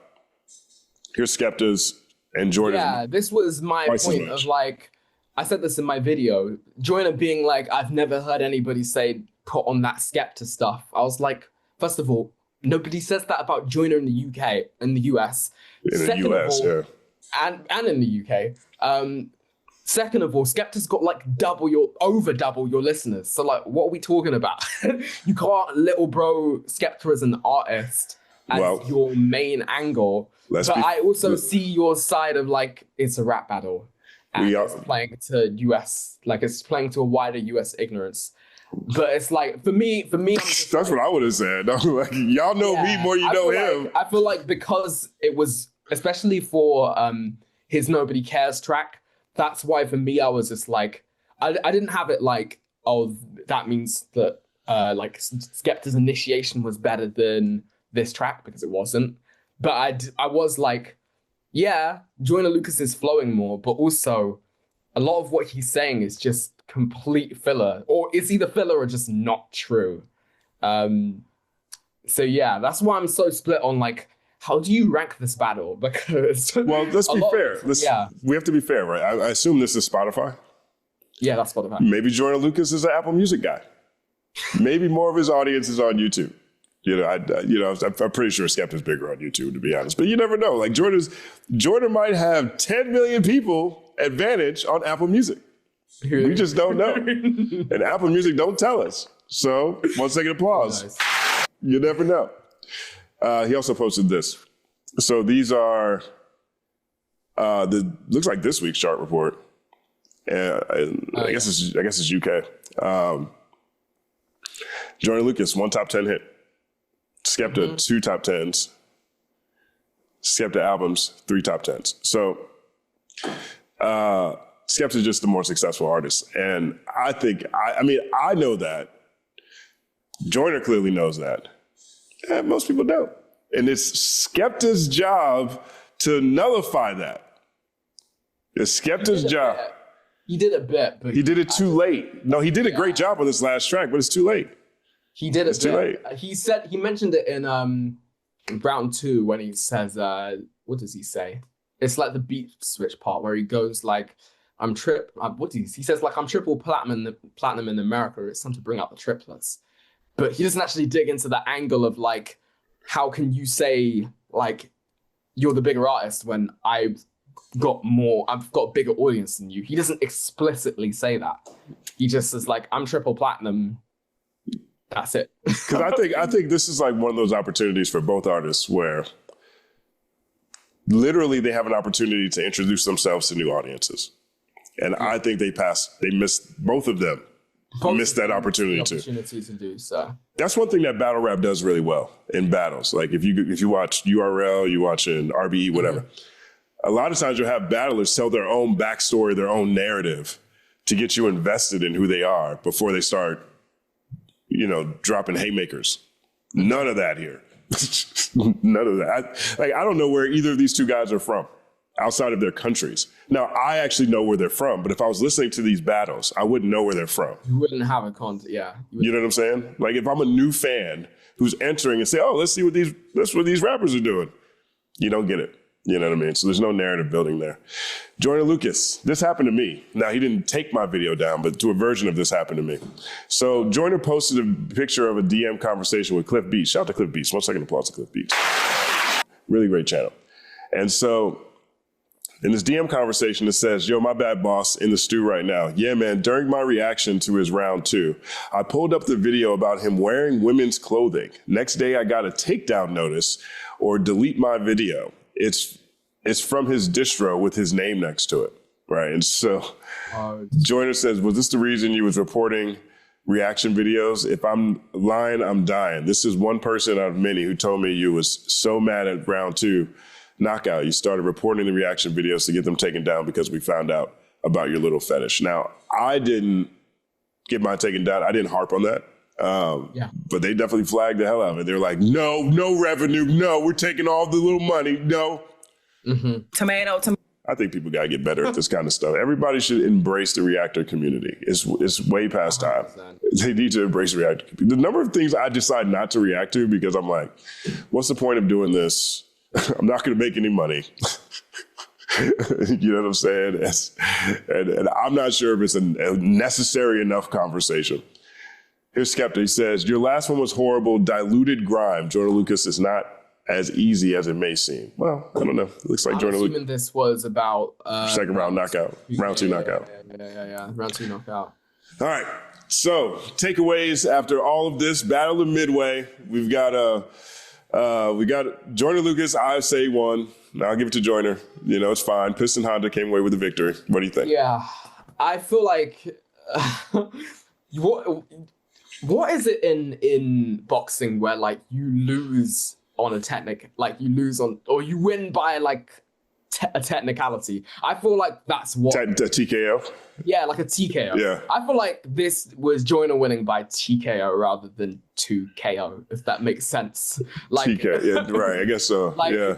here's Skepta's and Joyner's. Yeah, this was my point of like, I said this in my video, Joyner being like, I've never heard anybody say, put on that Skepta stuff. I was like, first of all, nobody says that about Joyner in the UK, in the US. Second the US, yeah. And in the UK. Second of all, Skepta's got like over double your listeners. So like, what are we talking about? You can't little bro Skepta as an artist as your main angle. But I also see your side of like, it's a rap battle. And it's playing to US, like it's playing to a wider US ignorance. But it's like, for me, I'm just that's like, what I would have said. Like, y'all know me more, you know him. I feel like because it was, especially for his Nobody Cares track, that's why for me, I was just like, I didn't have it like, oh, that means that like Skepta's Initiation was better than this track, because it wasn't. But I was like, yeah, Joyner Lucas is flowing more, but also a lot of what he's saying is just complete filler, or it's either filler or just not true. So yeah, that's why I'm so split on like, how do you rank this battle? Because well, let's be fair. We have to be fair, right? I assume this is Spotify. Yeah, that's Spotify. Maybe Joyner Lucas is an Apple Music guy. Maybe more of his audience is on YouTube. You know, I'm pretty sure Skepta's bigger on YouTube, to be honest. But you never know. Like Joyner might have 10 million people advantage on Apple Music. We just don't know. And Apple Music don't tell us. So 1 second applause. Nice. You never know. He also posted this. So these are looks like this week's chart report. I guess it's UK. Joyner Lucas, 1 top 10 hit. Skepta, 2 top 10s. Skepta albums, 3 top 10s. So Skepta's just the more successful artist. And I think, I know that. Joyner clearly knows that. And most people don't. And it's Skepta's job to nullify that. It's Skepta's job. He did a bit, but he did it too late. No, he did a great job on this last track, but it's too late. He did it too late. He mentioned it in round 2 when he says, what does he say? It's like the beat switch part where he goes like, he says like, I'm triple platinum in America. It's time to bring out the triplets. But he doesn't actually dig into the angle of like, how can you say like, you're the bigger artist when I've got a bigger audience than you. He doesn't explicitly say that. He just says like, I'm triple platinum. That's it. Because I think this is like one of those opportunities for both artists where literally they have an opportunity to introduce themselves to new audiences. And I think they missed, both of them missed that opportunity to do so. That's one thing that battle rap does really well in battles. Like if you watch URL, you watch an RBE, whatever. A lot of times you'll have battlers tell their own backstory, their own narrative to get you invested in who they are before they start, dropping haymakers. None of that here. None of that. I don't know where either of these two guys are from outside of their countries. Now, I actually know where they're from, but if I was listening to these battles, I wouldn't know where they're from. You wouldn't have a yeah. You know what I'm saying? Like if I'm a new fan who's entering and say, oh, let's see what these rappers are doing. You don't get it. You know what I mean? So there's no narrative building there. Joyner Lucas, this happened to me. Now, he didn't take my video down, but a version of this happened to me. So Joyner posted a picture of a DM conversation with Cliff Beats. Shout out to Cliff Beats. 1 second applause to Cliff Beats. Really great channel. And so in this DM conversation, it says, yo, my bad boss in the stew right now. Yeah, man, during my reaction to his round 2, I pulled up the video about him wearing women's clothing. Next day, I got a takedown notice or delete my video. It's from his distro with his name next to it, right? And so Joyner says, was this the reason you was reporting reaction videos? If I'm lying, I'm dying. This is one person out of many who told me you was so mad at round 2 knockout. You started reporting the reaction videos to get them taken down because we found out about your little fetish. Now, I didn't get mine taken down. I didn't harp on that. But they definitely flagged the hell out of it. They're like, no revenue. No, we're taking all the little money. No. Tomato. I think people got to get better at this kind of stuff. Everybody should embrace the reactor community. It's way past time. 100%. They need to embrace the reactor community. The number of things I decide not to react to because I'm like, what's the point of doing this? I'm not going to make any money. You know what I'm saying? And I'm not sure if it's a necessary enough conversation. Here's Skepta. He says, your last one was horrible, diluted grime. Joyner Lucas is not as easy as it may seem. Well, I don't know. It looks like Joyner Lucas. This was about second round knockout. Round 2 knockout. Yeah. Round 2 knockout. All right. So takeaways after all of this, Battle of Midway. We got Joyner Lucas, I say won. Now I'll give it to Joyner. It's fine. Piston Honda came away with the victory. What do you think? Yeah. I feel like what is it in boxing where like you lose on a or you win by like a technicality? I feel like that's what TKO. Yeah, like a TKO. Yeah, I feel like this was Joyner winning by TKO rather than 2KO, if that makes sense. Like TKO, yeah, right. I guess so. Yeah.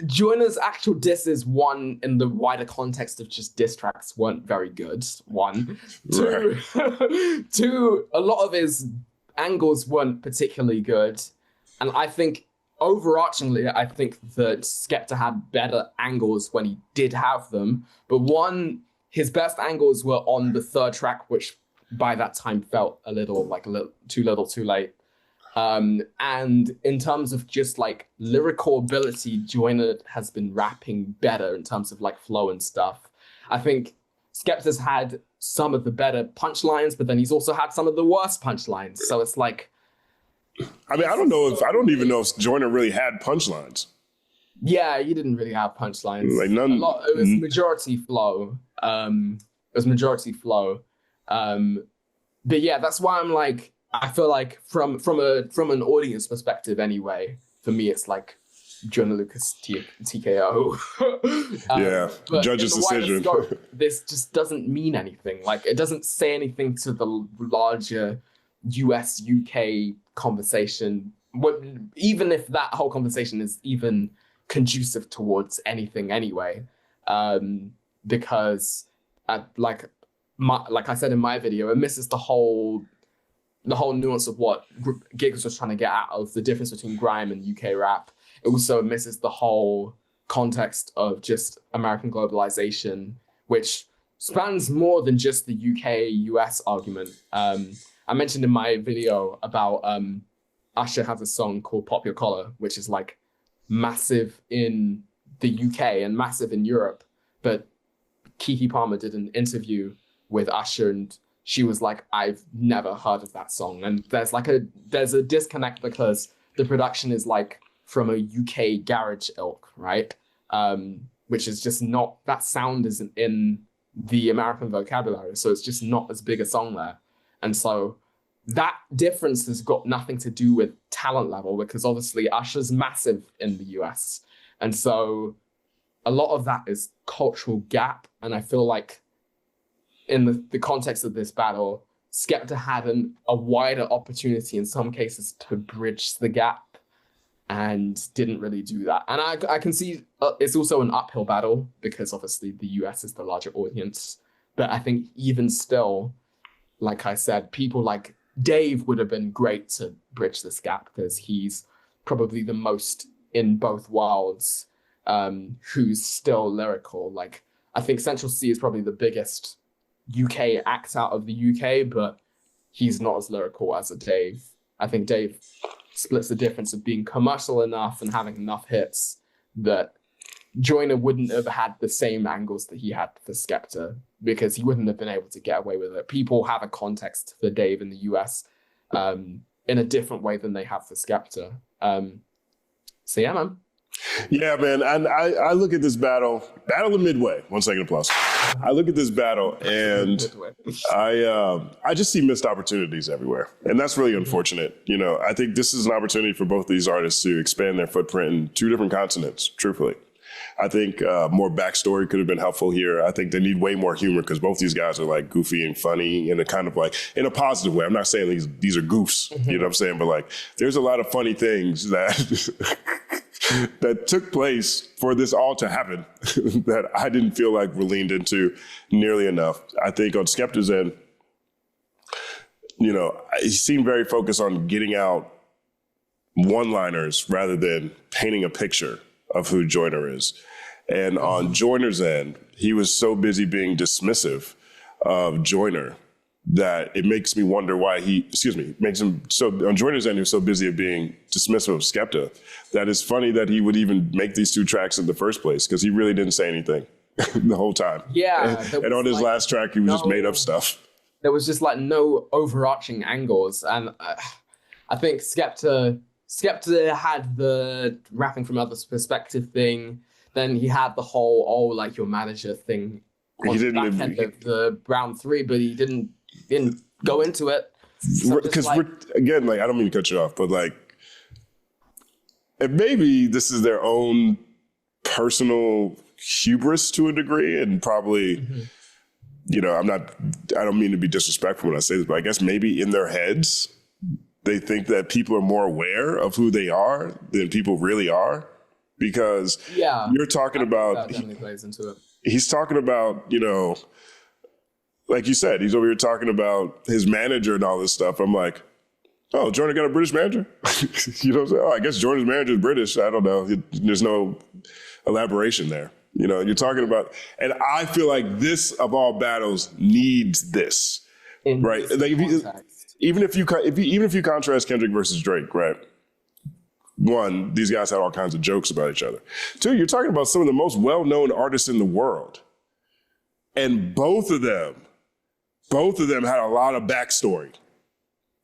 Joyner's actual disses, one, in the wider context of just diss tracks, weren't very good. 1. 2, right. 2, a lot of his angles weren't particularly good. And I think, overarchingly, I think that Skepta had better angles when he did have them. But 1, his best angles were on the 3rd track, which by that time felt a little too late. And in terms of just like lyrical ability, Joyner has been rapping better in terms of like flow and stuff. I think Skepta's had some of the better punchlines, but then he's also had some of the worst punchlines. So it's like, I mean, I don't even know if Joyner really had punchlines. Yeah, he didn't really have punchlines. Like none. It was majority flow. But yeah, that's why I'm like, I feel like from an audience perspective anyway, for me it's like Joyner Lucas TKO. Yeah, judge's decision. Scope, this just doesn't mean anything. Like it doesn't say anything to the larger US UK conversation. Even if that whole conversation is even conducive towards anything anyway, because like I said in my video, it misses the whole nuance of what Gigs was trying to get out of the difference between grime and UK rap. It also misses the whole context of just American globalization, which spans more than just the UK-US argument. I mentioned in my video about Usher has a song called Pop Your Collar, which is like massive in the UK and massive in Europe. But Keke Palmer did an interview with Usher and she was like, I've never heard of that song. And there's a disconnect because the production is like from a UK garage ilk, right? Which is just not, that sound isn't in the American vocabulary. So it's just not as big a song there. And so that difference has got nothing to do with talent level, because obviously Usher's massive in the US. And so a lot of that is cultural gap. And I feel like in the context of this battle, Skepta had a wider opportunity in some cases to bridge the gap and didn't really do that. And I can see it's also an uphill battle because obviously the US is the larger audience. But I think even still, like I said, people like Dave would have been great to bridge this gap because he's probably the most in both worlds, who's still lyrical. Like, I think Central C is probably the biggest UK act out of the UK, but he's not as lyrical as a Dave. I think Dave splits the difference of being commercial enough and having enough hits that Joyner wouldn't have had the same angles that he had for Skepta, because he wouldn't have been able to get away with it. People have a context for Dave in the US in a different way than they have for Skepta. So yeah, man. Yeah, man. And I look at this Battle of Midway. 1 second applause. I look at this battle and I just see missed opportunities everywhere. And that's really unfortunate. You know, I think this is an opportunity for both these artists to expand their footprint in 2 different continents, truthfully. I think more backstory could have been helpful here. I think they need way more humor because both these guys are like goofy and funny in a kind of like, in a positive way. I'm not saying these are goofs, you know what I'm saying? But like, there's a lot of funny things that that took place for this all to happen that I didn't feel like were leaned into nearly enough. I think on Skepta's end, you know, he seemed very focused on getting out one-liners rather than painting a picture of who Joyner is. And on Joyner's end, he was so busy being dismissive of Joyner that it makes me wonder why makes him so, on Joyner's end, he was so busy of being dismissive of Skepta that it's funny that he would even make these 2 tracks in the first place, because he really didn't say anything the whole time. Yeah. And on his last track, he was just made up stuff. There was just like no overarching angles. And I think Skepta had the rapping from others' perspective thing. Then he had the whole, like your manager thing on the back end of the round 3, but he didn't go into it. Because again, like, I don't mean to cut you off, but like, and maybe this is their own personal hubris to a degree, and probably, you know, I don't mean to be disrespectful when I say this, but I guess maybe in their heads, they think that people are more aware of who they are than people really are, because you're talking about, that definitely plays into it. He's talking about, you know, like you said, he's over here talking about his manager and all this stuff. I'm like, oh, Joyner got a British manager? You know what I'm saying? Oh, I guess Joyner's manager is British. I don't know. There's no elaboration there. You know, you're talking about, and I feel like this of all battles needs this, right? Like even if you contrast Kendrick versus Drake, right? 1, these guys had all kinds of jokes about each other. 2, you're talking about some of the most well-known artists in the world, and both of them had a lot of backstory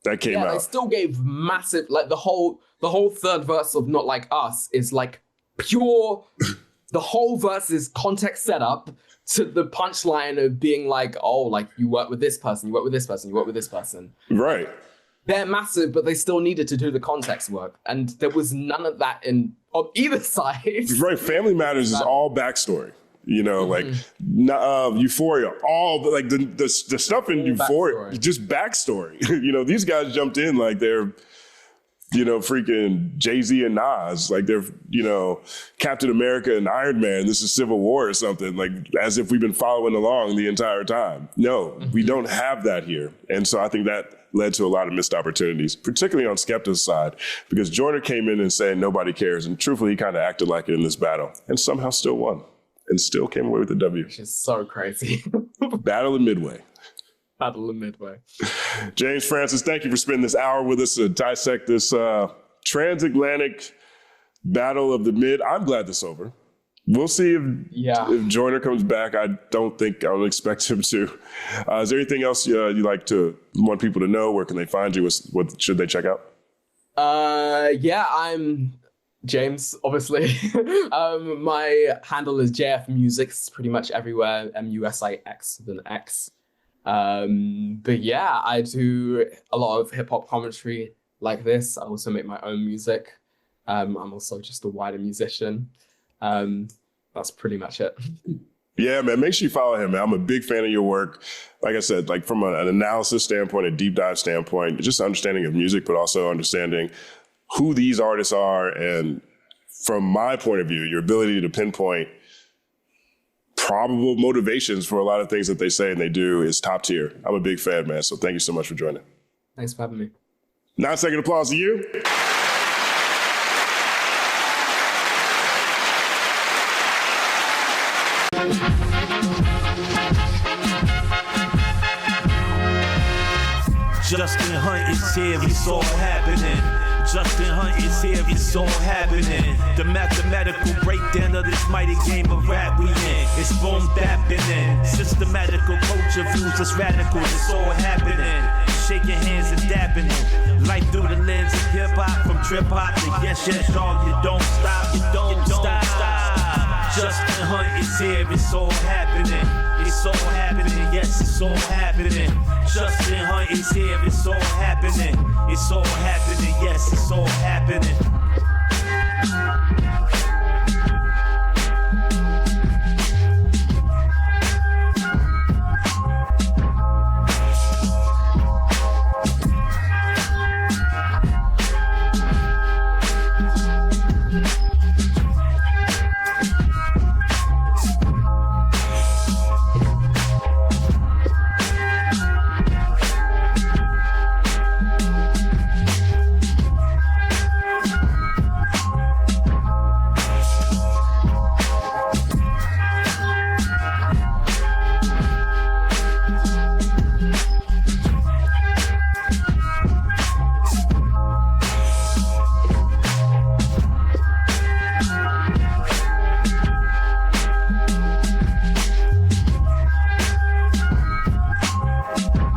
that came out. They still gave massive, like the whole third verse of Not Like Us is like pure. The whole verse is context setup to the punchline of being like, oh, like you work with this person, you work with this person, you work with this person. Right. They're massive, but they still needed to do the context work. And there was none of that on either side. Right. Family Matters is all backstory. You know, like Euphoria, all like the stuff in Euphoria, just backstory. You know, these guys jumped in like they're, you know, freaking Jay-Z and Nas, like they're, you know, Captain America and Iron Man. This is Civil War or something, like as if we've been following along the entire time. No, we don't have that here. And so I think that led to a lot of missed opportunities, particularly on Skepta's side, because Joyner came in and said nobody cares. And truthfully, he kind of acted like it in this battle and somehow still won and still came away with the W. Which is so crazy. Battle of Midway. Battle of Midway. James Francis, thank you for spending this hour with us to dissect this transatlantic Battle of the Mid. I'm glad this is over. We'll see if Joyner comes back. I don't expect him to. Is there anything else you'd like to want people to know? Where can they find you? What should they check out? I'm James, obviously. My handle is JF Music. It's pretty much everywhere. MUSIX with an X. But yeah, I do a lot of hip hop commentary like this. I also make my own music. I'm also just a wider musician. That's pretty much it. Yeah, man, make sure you follow him, man. I'm a big fan of your work. Like I said, like from an analysis standpoint, a deep dive standpoint, just understanding of music, but also understanding who these artists are. And from my point of view, your ability to pinpoint probable motivations for a lot of things that they say and they do is top tier. I'm a big fan, man. So thank you so much for joining. Thanks for having me. 9-second applause to you. Justin Hunte is here, it's all happening. Justin Hunte is here, it's all happening. The mathematical breakdown of this mighty game of rap we in. It's boom bapping in. Systematical culture views us radical, it's all happening. Shaking hands and dapping it. Life through the lens of hip hop, from trip hop to yes, yes, dog. You don't stop, you don't stop. Justin Hunte is here, it's all happening. It's all happening, yes, it's all happening. Justin Hunte is here, it's all happening. It's all happening, yes, it's all happening.